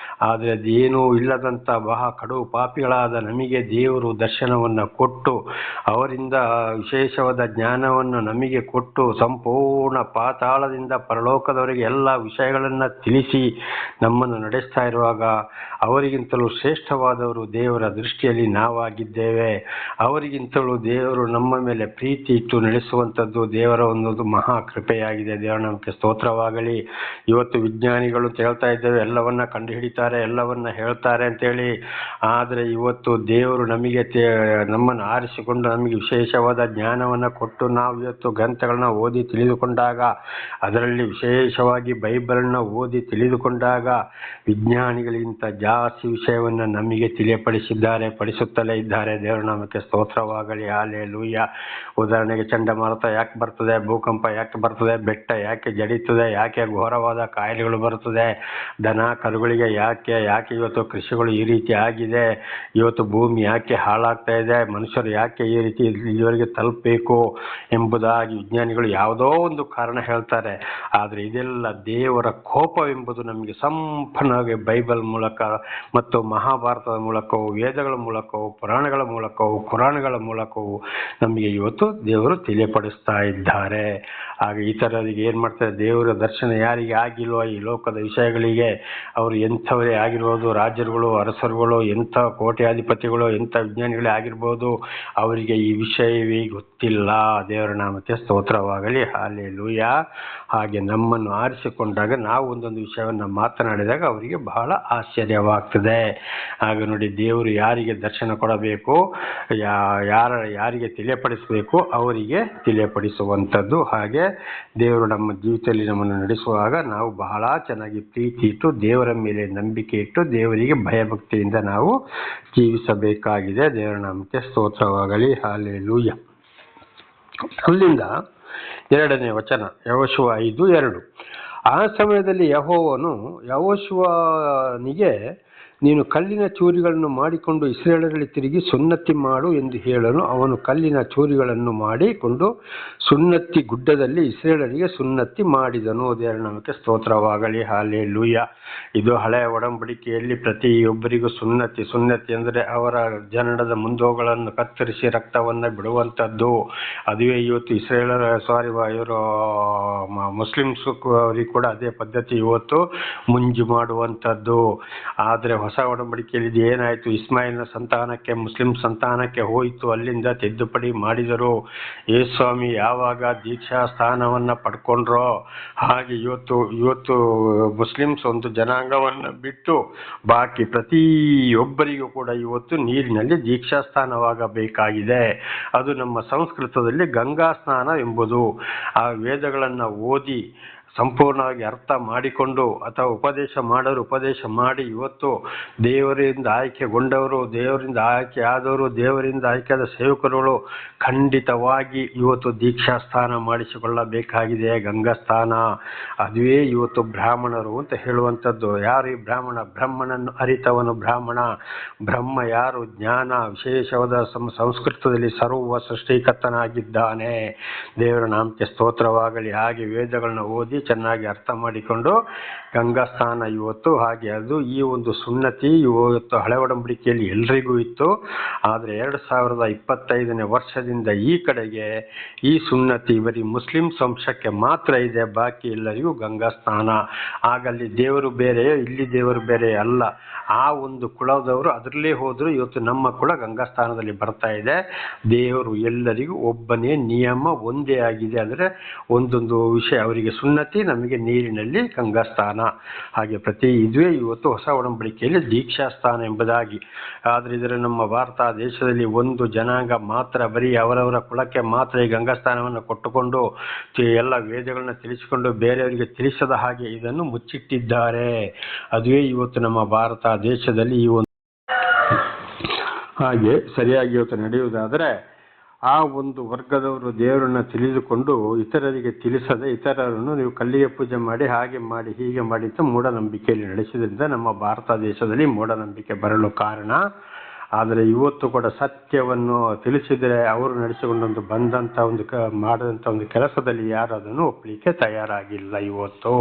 ಆದರೆ ಅದೇನೂ ಇಲ್ಲದಂಥ ಬಹಳ ಕಡು ಪಾಪಿಗಳಾದ ನಮಗೆ ದೇವರು ದರ್ಶನವನ್ನು ಕೊಟ್ಟು ಅವರಿಂದ ವಿಶೇಷವಾದ ಜ್ಞಾನವನ್ನು ನಮಗೆ ಕೊಟ್ಟು ಸಂಪೂರ್ಣ ಪಾತಾಳದಿಂದ ಪರಲೋಕದವರೆಗೆ ಎಲ್ಲ ವಿಷಯಗಳನ್ನು ತಿಳಿಸಿ ನಮ್ಮನ್ನು ನಡೆಸ್ತಾ ಇರುವಾಗ ಅವರಿಗಿಂತಲೂ ಶ್ರೇಷ್ಠವಾದವರು ದೇವರ ದೃಷ್ಟಿಯಲ್ಲಿ ನಾವಾಗಿದ್ದೇವೆ. ಅವರಿಗಿಂತಲೂ ದೇವರು ನಮ್ಮ ಮೇಲೆ ಪ್ರೀತಿ ಇಟ್ಟು ನಡೆಸುವಂಥದ್ದು ದೇವರ ಒಂದು ಮಹಾ ಕೃಪೆಯಾಗಿದೆ. ದೇವರ ನಮಗೆ ಸ್ತೋತ್ರವಾಗಲಿ. ಇವತ್ತು ವಿಜ್ಞಾನಿಗಳು ಹೇಳ್ತಾ ಇದ್ದೇವೆ, ಎಲ್ಲವನ್ನ ಕಂಡುಹಿಡಿತಾರೆ, ಎಲ್ಲವನ್ನ ಹೇಳ್ತಾರೆ ಅಂತೇಳಿ. ಆದರೆ ಇವತ್ತು ದೇವರು ನಮ್ಮನ್ನು ಆರಿಸಿಕೊಂಡು ನಮಗೆ ವಿಶೇಷವಾದ ಜ್ಞಾನವನ್ನು ಕೊಟ್ಟು ನಾವು ಇವತ್ತು ಗ್ರಂಥಗಳನ್ನ ಓದಿ ತಿಳಿದುಕೊಂಡಾಗ, ಅದರಲ್ಲಿ ವಿಶೇಷವಾಗಿ ಬೈಬಲನ್ನು ಓದಿ ತಿಳಿದುಕೊಂಡಾಗ ವಿಜ್ಞಾನಿಗಳಿಗಿಂತ ಜಾಸ್ತಿ ವಿಷಯವನ್ನು ನಮಗೆ ತಿಳಿಯಪಡಿಸಿದ್ದಾರೆ, ಪಡಿಸುತ್ತಲೇ ಇದ್ದಾರೆ. ದೇವರ ನಾಮಕ್ಕೆ ಸ್ತೋತ್ರವಾಗಲಿ. ಹಾಲೆಲೂಯಾ. ಉದಾಹರಣೆಗೆ ಚಂಡಮಾರುತ ಯಾಕೆ ಬರ್ತದೆ, ಭೂಕಂಪ ಯಾಕೆ ಬರ್ತದೆ, ಬೆಟ್ಟ ಯಾಕೆ ಜಡಿತದೆ, ಯಾಕೆ ಘೋರವಾದ ಕಾಯಿಲೆಗಳು ಬರ್ತದೆ, ದನ ಕರುಗಳಿಗೆ ಯಾಕೆ ಇವತ್ತು ಕೃಷಿಗಳು ಈ ರೀತಿ ಆಗಿದೆ, ಇವತ್ತು ಭೂಮಿ ಯಾಕೆ ಹಾಳಾಗ್ತಾ ಇದೆ, ಮನುಷ್ಯರು ಯಾಕೆ ಈ ರೀತಿ ಇಲ್ಲಿವರೆಗೆ ತಲುಪಬೇಕು ಎಂಬುದಾಗಿ ವಿಜ್ಞಾನಿಗಳು ಯಾವುದೋ ಒಂದು ಕಾರಣ ಹೇಳ್ತಾರೆ. ಆದರೆ ಇದೆಲ್ಲ ದೇವರ ಕೋಪವೆಂಬುದು ನಮಗೆ ಸಂಪೂರ್ಣವಾಗಿ ಬೈಬಲ್ ಮೂಲಕ ಮತ್ತು ಮಹಾಭಾರತದ ಮೂಲಕವೂ, ವೇದಗಳ ಮೂಲಕವೂ, ಪುರಾಣಗಳ ಮೂಲಕವೂ, ಕುರಾನ್ಗಳ ಮೂಲಕವೂ ನಮಗೆ ಇವತ್ತು ದೇವರು ತಿಳಿಯಪಡಿಸ್ತಾ ಇದ್ದಾರೆ. ಹಾಗೆ ಈ ಥರರಿಗೆ ಏನು ಮಾಡ್ತಾರೆ, ದೇವರ ದರ್ಶನ ಯಾರಿಗೆ ಆಗಿಲ್ವೋ ಈ ಲೋಕದ ವಿಷಯಗಳಿಗೆ, ಅವರು ಎಂಥವರೇ ಆಗಿರ್ಬೋದು, ರಾಜರುಗಳು, ಅರಸರುಗಳು, ಎಂಥ ಕೋಟ್ಯಾಧಿಪತಿಗಳು, ಎಂಥ ವಿಜ್ಞಾನಿಗಳೇ ಆಗಿರ್ಬೋದು, ಅವರಿಗೆ ಈ ವಿಷಯವೇ ಗೊತ್ತಿಲ್ಲ. ದೇವರ ನಾಮಕ್ಕೆ ಸ್ತೋತ್ರವಾಗಲಿ. ಹಾಲೆಲೂಯಾ. ಹಾಗೆ ನಮ್ಮನ್ನು ಆರಿಸಿಕೊಂಡಾಗ ನಾವು ಒಂದೊಂದು ವಿಷಯವನ್ನು ಮಾತನಾಡಿದಾಗ ಅವರಿಗೆ ಬಹಳ ಆಶ್ಚರ್ಯವಾಗ್ತದೆ. ಹಾಗೆ ನೋಡಿ, ದೇವರು ಯಾರಿಗೆ ದರ್ಶನ ಕೊಡಬೇಕು, ಯಾರಿಗೆ ತಿಳಿಯಪಡಿಸಬೇಕು ಅವರಿಗೆ ತಿಳಿಯಪಡಿಸುವಂಥದ್ದು. ಹಾಗೆ ದೇವರು ನಮ್ಮ ಜೀವಿತದಲ್ಲಿ ನಮ್ಮನ್ನು ನಡೆಸುವಾಗ ನಾವು ಬಹಳ ಚೆನ್ನಾಗಿ ಪ್ರೀತಿ ಇಟ್ಟು ದೇವರ ಮೇಲೆ ನಂಬಿಕೆ ಇಟ್ಟು ದೇವರಿಗೆ ಭಯಭಕ್ತಿಯಿಂದ ನಾವು ಜೀವಿಸಬೇಕಾಗಿದೆ. ದೇವರ ನಾಮಕ್ಕೆ ಸ್ತೋತ್ರವಾಗಲಿ. ಹಾಲೆಲೂಯಾ. ಅಲ್ಲಿಂದ 2ನೇ ವಚನ, ಯೆಹೋಶುವ 5:2. ಆ ಸಮಯದಲ್ಲಿ ಯೆಹೋವನು ಯೆಹೋಶುವನಿಗೆ, ನೀನು ಕಲ್ಲಿನ ಚೂರಿಗಳನ್ನು ಮಾಡಿಕೊಂಡು ಇಸ್ರಾಯೇಲರಲ್ಲಿ ತಿರುಗಿ ಸುನ್ನತಿ ಮಾಡು ಎಂದು ಹೇಳಲು ಅವನು ಕಲ್ಲಿನ ಚೂರಿಗಳನ್ನು ಮಾಡಿಕೊಂಡು ಸುನ್ನತಿ ಗುಡ್ಡದಲ್ಲಿ ಇಸ್ರಾಯೇಲರಿಗೆ ಸುನ್ನತಿ ಮಾಡಿದನು. ದೇವರ ನಾಮಕ್ಕೆ ಸ್ತೋತ್ರವಾಗಲಿ. ಹಾಲೆಲೂಯಾ. ಇದು ಹಳೆಯ ಒಡಂಬಡಿಕೆಯಲ್ಲಿ ಪ್ರತಿಯೊಬ್ಬರಿಗೂ ಸುನ್ನತಿ ಅಂದರೆ ಅವರ ಜನನದ ಮುಂದೋಗಳನ್ನು ಕತ್ತರಿಸಿ ರಕ್ತವನ್ನು ಬಿಡುವಂಥದ್ದು. ಅದುವೇ ಇವತ್ತು ಇವರು ಮುಸ್ಲಿಮ್ಸ್ ಅವರಿಗೆ ಕೂಡ ಅದೇ ಪದ್ಧತಿ ಇವತ್ತು ಮುಂಜು ಮಾಡುವಂಥದ್ದು. ಆದರೆ ಹೊಸ ಹೊಸ ಒಡಂಬಡಿಕೆಯಲ್ಲಿ ಏನಾಯಿತು, ಇಸ್ಮಾಯಿಲ್ನ ಸಂತಾನಕ್ಕೆ ಮುಸ್ಲಿಂ ಸಂತಾನಕ್ಕೆ ಹೋಯಿತು, ಅಲ್ಲಿಂದ ತಿದ್ದುಪಡಿ ಮಾಡಿದರು. ಯೇಸುಸ್ವಾಮಿ ಯಾವಾಗ ದೀಕ್ಷಾ ಸ್ಥಾನವನ್ನು ಪಡ್ಕೊಂಡ್ರೋ ಹಾಗೆ ಇವತ್ತು ಮುಸ್ಲಿಮ್ಸ್ ಒಂದು ಜನಾಂಗವನ್ನು ಬಿಟ್ಟು ಬಾಕಿ ಪ್ರತಿಯೊಬ್ಬರಿಗೂ ಕೂಡ ಇವತ್ತು ನೀರಿನಲ್ಲಿ ದೀಕ್ಷಾ ಸ್ಥಾನವಾಗಬೇಕಾಗಿದೆ. ಅದು ನಮ್ಮ ಸಂಸ್ಕೃತದಲ್ಲಿ ಗಂಗಾ ಸ್ನಾನ ಎಂಬುದು. ಆ ವೇದಗಳನ್ನು ಓದಿ ಸಂಪೂರ್ಣವಾಗಿ ಅರ್ಥ ಮಾಡಿಕೊಂಡು ಅಥವಾ ಉಪದೇಶ ಮಾಡಿ ಇವತ್ತು ದೇವರಿಂದ ಆಯ್ಕೆಗೊಂಡವರು, ದೇವರಿಂದ ಆಯ್ಕೆಯಾದವರು, ದೇವರಿಂದ ಆಯ್ಕೆಯಾದ ಸೇವಕರುಗಳು ಖಂಡಿತವಾಗಿ ಇವತ್ತು ದೀಕ್ಷಾ ಸ್ಥಾನ ಮಾಡಿಸಿಕೊಳ್ಳಬೇಕಾಗಿದೆ. ಗಂಗಾ ಸ್ಥಾನ ಅದುವೇ ಇವತ್ತು ಬ್ರಾಹ್ಮಣರು ಅಂತ ಹೇಳುವಂಥದ್ದು. ಯಾರು ಈ ಬ್ರಾಹ್ಮಣ? ಬ್ರಹ್ಮನನ್ನು ಅರಿತವನು ಬ್ರಾಹ್ಮಣ. ಬ್ರಹ್ಮ ಯಾರು? ಜ್ಞಾನ ವಿಶೇಷವಾದ ಸಂಸ್ಕೃತದಲ್ಲಿ ಸರ್ವ ಸೃಷ್ಟಿಕರ್ತನಾಗಿದ್ದಾನೆ. ದೇವರ ನಾಮಕ್ಕೆ ಸ್ತೋತ್ರವಾಗಲಿ. ಹಾಗೆ ವೇದಗಳನ್ನ ಓದಿ ಚೆನ್ನಾಗಿ ಅರ್ಥ ಮಾಡಿಕೊಂಡು ಗಂಗಾ ಸ್ನಾನ ಇವತ್ತು ಹಾಗೆ ಅದು ಈ ಒಂದು ಸುನ್ನತಿ ಇವತ್ತು ಹಳೆ ಒಡಂಬಡಿಕೆಯಲ್ಲಿ ಎಲ್ರಿಗೂ ಇತ್ತು. ಆದರೆ 2025ನೇ ವರ್ಷದಿಂದ ಈ ಕಡೆಗೆ ಈ ಸುನ್ನತಿ ಬರೀ ಮುಸ್ಲಿಂ ವಂಶಕ್ಕೆ ಮಾತ್ರ ಇದೆ, ಬಾಕಿ ಎಲ್ಲರಿಗೂ ಗಂಗಾ ಸ್ನಾನ. ಆಗಲ್ಲಿ ದೇವರು ಬೇರೆ, ಇಲ್ಲಿ ದೇವರು ಬೇರೆ ಅಲ್ಲ. ಆ ಒಂದು ಕುಲದವರು ಅದರಲ್ಲೇ ಹೋದ್ರು. ಇವತ್ತು ನಮ್ಮ ಕುಲ ಗಂಗಾ ಸ್ಥಾನದಲ್ಲಿ ಬರ್ತಾ ಇದೆ. ದೇವರು ಎಲ್ಲರಿಗೂ ಒಬ್ಬನೇ, ನಿಯಮ ಒಂದೇ ಆಗಿದೆ. ಅಂದರೆ ಒಂದೊಂದು ವಿಷಯ, ಅವರಿಗೆ ಸುನ್ನತಿ, ನಮಗೆ ನೀರಿನಲ್ಲಿ ಗಂಗಾ ಸ್ಥಾನ. ಹಾಗೆ ಇದುವೇ ಇವತ್ತು ಹೊಸ ಒಡಂಬಡಿಕೆಯಲ್ಲಿ ದೀಕ್ಷಾ ಸ್ಥಾನ ಎಂಬುದಾಗಿ. ಆದರೆ ಇದರ ನಮ್ಮ ಭಾರತ ದೇಶದಲ್ಲಿ ಒಂದು ಜನಾಂಗ ಮಾತ್ರ ಬರೀ ಅವರವರ ಕುಲಕ್ಕೆ ಮಾತ್ರ ಈ ಗಂಗಾ ಸ್ಥಾನವನ್ನು ಕೊಟ್ಟುಕೊಂಡು ಎಲ್ಲ ವೇದಗಳನ್ನ ತಿಳಿಸಿಕೊಂಡು ಬೇರೆಯವರಿಗೆ ತಿಳಿಸದ ಹಾಗೆ ಇದನ್ನು ಮುಚ್ಚಿಟ್ಟಿದ್ದಾರೆ. ಅದುವೇ ಇವತ್ತು ನಮ್ಮ ಭಾರತ ದೇಶದಲ್ಲಿ ಈ ಒಂದು ಹಾಗೆ ಸರಿಯಾಗಿ ಇವತ್ತು ನಡೆಯುವುದಾದರೆ ಆ ಒಂದು ವರ್ಗದವರು ದೇವರನ್ನ ತಿಳಿದುಕೊಂಡು ಇತರರಿಗೆ ತಿಳಿಸದೆ ಇತರರನ್ನು ನೀವು ಕಲ್ಲಿಗೆ ಪೂಜೆ ಮಾಡಿ ಹಾಗೆ ಮಾಡಿ ಹೀಗೆ ಮಾಡಿ ಅಂತ ಮೂಢನಂಬಿಕೆಯಲ್ಲಿ ನಡೆಸಿದ್ರಿಂದ ನಮ್ಮ ಭಾರತ ದೇಶದಲ್ಲಿ ಮೂಢನಂಬಿಕೆ ಬರಲು ಕಾರಣ. ಆದರೆ ಇವತ್ತು ಕೂಡ ಸತ್ಯವನ್ನು ತಿಳಿಸಿದರೆ ಅವರು ನಡೆಸಿಕೊಂಡು ಬಂದಂಥ ಮಾಡಿದಂಥ ಒಂದು ಕೆಲಸದಲ್ಲಿ ಯಾರು ಅದನ್ನು ಒಪ್ಪಲಿಕ್ಕೆ ತಯಾರಾಗಿಲ್ಲ ಇವತ್ತು.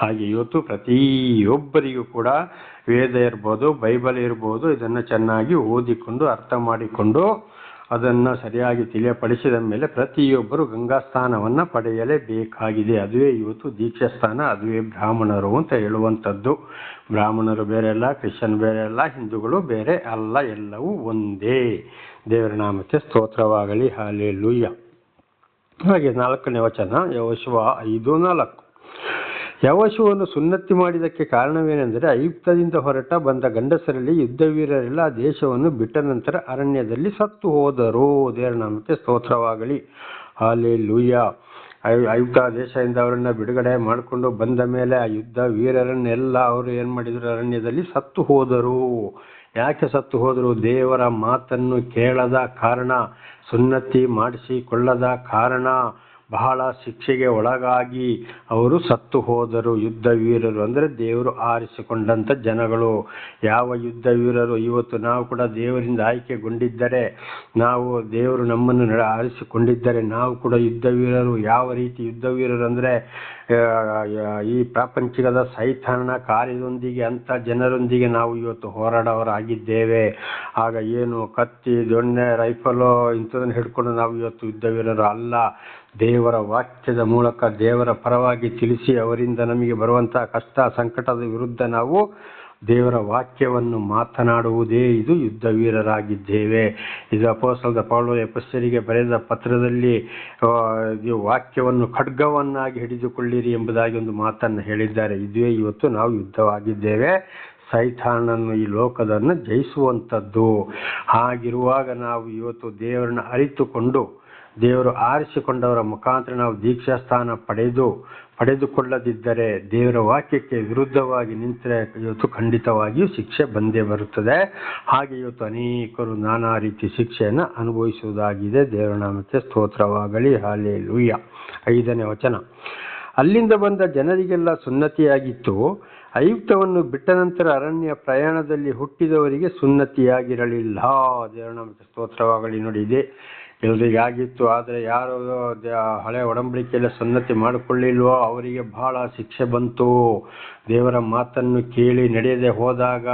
ಹಾಗೆ ಇವತ್ತು ಪ್ರತಿಯೊಬ್ಬರಿಗೂ ಕೂಡ ವೇದ ಇರ್ಬೋದು, ಬೈಬಲ್ ಇರ್ಬೋದು, ಇದನ್ನು ಚೆನ್ನಾಗಿ ಓದಿಕೊಂಡು ಅರ್ಥ ಮಾಡಿಕೊಂಡು ಅದನ್ನು ಸರಿಯಾಗಿ ತಿಳಿಯಪಡಿಸಿದ ಮೇಲೆ ಪ್ರತಿಯೊಬ್ಬರು ಗಂಗಾ ಸ್ಥಾನವನ್ನು ಪಡೆಯಲೇಬೇಕಾಗಿದೆ. ಅದುವೇ ಇವತ್ತು ದೀಕ್ಷಾ ಸ್ಥಾನ, ಅದುವೇ ಬ್ರಾಹ್ಮಣರು ಅಂತ ಹೇಳುವಂಥದ್ದು. ಬ್ರಾಹ್ಮಣರು ಬೇರೆ ಅಲ್ಲ, ಕ್ರಿಶ್ಚಿಯನ್ ಬೇರೆ ಅಲ್ಲ, ಹಿಂದೂಗಳು ಬೇರೆ ಅಲ್ಲ, ಎಲ್ಲವೂ ಒಂದೇ. ದೇವರ ನಾಮಕ್ಕೆ ಸ್ತೋತ್ರವಾಗಲಿ. ಹಲ್ಲೆಲೂಯಾ. ಹಾಗೆ 4ನೇ ವಚನ, ಯೆಹೋಶುವ 5:4. ಯೆಹೋಶುವನು ಸುನ್ನತಿ ಮಾಡಿದ್ದಕ್ಕೆ ಕಾರಣವೇನೆಂದರೆ ಐಗುಪ್ತದಿಂದ ಹೊರಟ ಬಂದ ಗಂಡಸರಲ್ಲಿ ಯುದ್ಧವೀರರೆಲ್ಲ ಆ ದೇಶವನ್ನು ಬಿಟ್ಟ ನಂತರ ಅರಣ್ಯದಲ್ಲಿ ಸತ್ತು ಹೋದರು. ದೇವರ ನಾಮಕ್ಕೆ ಸ್ತೋತ್ರವಾಗಲಿ. ಹಲ್ಲೆಲೂಯಾ. ಐಗುಪ್ತ ದೇಶದಿಂದ ಅವರನ್ನ ಬಿಡುಗಡೆ ಮಾಡಿಕೊಂಡು ಬಂದ ಮೇಲೆ ಆ ಯುದ್ಧ ವೀರರನ್ನೆಲ್ಲ ಅವರು ಏನು ಮಾಡಿದರು? ಅರಣ್ಯದಲ್ಲಿ ಸತ್ತು ಹೋದರು. ಯಾಕೆ ಸತ್ತು ಹೋದರು? ದೇವರ ಮಾತನ್ನು ಕೇಳದ ಕಾರಣ, ಸುನ್ನತಿ ಮಾಡಿಸಿಕೊಳ್ಳದ ಕಾರಣ, ಬಹಳ ಶಿಕ್ಷೆಗೆ ಒಳಗಾಗಿ ಅವರು ಸತ್ತು ಹೋದರು. ಯುದ್ಧ ವೀರರು ಅಂದರೆ ದೇವರು ಆರಿಸಿಕೊಂಡಂಥ ಜನಗಳು. ಯಾವ ಯುದ್ಧ ವೀರರು? ಇವತ್ತು ನಾವು ಕೂಡ ದೇವರಿಂದ ಆಯ್ಕೆಗೊಂಡಿದ್ದರೆ, ನಾವು ದೇವರು ನಮ್ಮನ್ನು ಆರಿಸಿಕೊಂಡಿದ್ದರೆ ನಾವು ಕೂಡ ಯುದ್ಧ ವೀರರು. ಯಾವ ರೀತಿ ಯುದ್ಧ ವೀರರು ಅಂದರೆ ಈ ಪ್ರಾಪಂಚಿಕದ ಸೈತಾನನ ಕಾರ್ಯದೊಂದಿಗೆ ಅಂಥ ಜನರೊಂದಿಗೆ ನಾವು ಇವತ್ತು ಹೋರಾಡೋರಾಗಿದ್ದೇವೆ. ಆಗ ಏನು ಕತ್ತಿ, ದೊಣ್ಣೆ, ರೈಫಲು ಇಂಥದನ್ನು ಹಿಡ್ಕೊಂಡು ನಾವು ಇವತ್ತು ಯುದ್ಧ ವೀರರು ಅಲ್ಲ. ದೇವರ ವಾಕ್ಯದ ಮೂಲಕ ದೇವರ ಪರವಾಗಿ ತಿಳಿಸಿ ಅವರಿಂದ ನಮಗೆ ಬರುವಂಥ ಕಷ್ಟ ಸಂಕಟದ ವಿರುದ್ಧ ನಾವು ದೇವರ ವಾಕ್ಯವನ್ನು ಮಾತನಾಡುವುದೇ ಇದು ಯುದ್ಧ ವೀರರಾಗಿದ್ದೇವೆ. ಇದು ಅಪೊಸ್ತಲನಾದ ಪೌಲನು ಎಫೆಸರಿಗೆ ಬರೆದ ಪತ್ರದಲ್ಲಿ ವಾಕ್ಯವನ್ನು ಖಡ್ಗವನ್ನಾಗಿ ಹಿಡಿದುಕೊಳ್ಳಿರಿ ಎಂಬುದಾಗಿ ಒಂದು ಮಾತನ್ನು ಹೇಳಿದ್ದಾರೆ. ಇದುವೇ ಇವತ್ತು ನಾವು ಯುದ್ಧವಾಗಿದ್ದೇವೆ, ಸೈತಾನನನ್ನು ಈ ಲೋಕದನ್ನು ಜಯಿಸುವಂಥದ್ದು. ಹಾಗಿರುವಾಗ ನಾವು ಇವತ್ತು ದೇವರನ್ನು ಅರಿತುಕೊಂಡು ದೇವರು ಆರಿಸಿಕೊಂಡವರ ಮುಖಾಂತರ ನಾವು ದೀಕ್ಷಾ ಸ್ಥಾನ ಪಡೆದುಕೊಳ್ಳದಿದ್ದರೆ, ದೇವರ ವಾಕ್ಯಕ್ಕೆ ವಿರುದ್ಧವಾಗಿ ನಿಂತರೆ ಇವತ್ತು ಖಂಡಿತವಾಗಿಯೂ ಶಿಕ್ಷೆ ಬಂದೇ ಬರುತ್ತದೆ. ಹಾಗೆ ಇವತ್ತು ಅನೇಕರು ನಾನಾ ರೀತಿ ಶಿಕ್ಷೆಯನ್ನು ಅನುಭವಿಸುವುದಾಗಿದೆ. ದೇವರ ನಾಮಕ್ಕೆ ಸ್ತೋತ್ರವಾಗಲಿ. ಹಲ್ಲೆಲೂಯಾ. 5ನೇ ವಚನ, ಅಲ್ಲಿಂದ ಬಂದ ಜನರಿಗೆಲ್ಲ ಸುನ್ನತಿಯಾಗಿತ್ತು. ಐಗುಪ್ತವನ್ನು ಬಿಟ್ಟ ನಂತರ ಅರಣ್ಯ ಪ್ರಯಾಣದಲ್ಲಿ ಹುಟ್ಟಿದವರಿಗೆ ಸುನ್ನತಿಯಾಗಿರಲಿಲ್ಲ. ದೇವರ ನಾಮಕ್ಕೆ ಸ್ತೋತ್ರವಾಗಲಿ. ನೋಡಿ, ಇದೆ ಎಲ್ರಿಗಾಗಿತ್ತು. ಆದರೆ ಯಾರು ಹಳೆ ಒಡಂಬಡಿಕೆಯಲ್ಲಿ ಸುನ್ನತಿ ಮಾಡಿಕೊಳ್ಳಿಲ್ವೋ ಅವರಿಗೆ ಬಹಳ ಶಿಕ್ಷೆ ಬಂತು. ದೇವರ ಮಾತನ್ನು ಕೇಳಿ ನಡೆಯದೆ ಹೋದಾಗ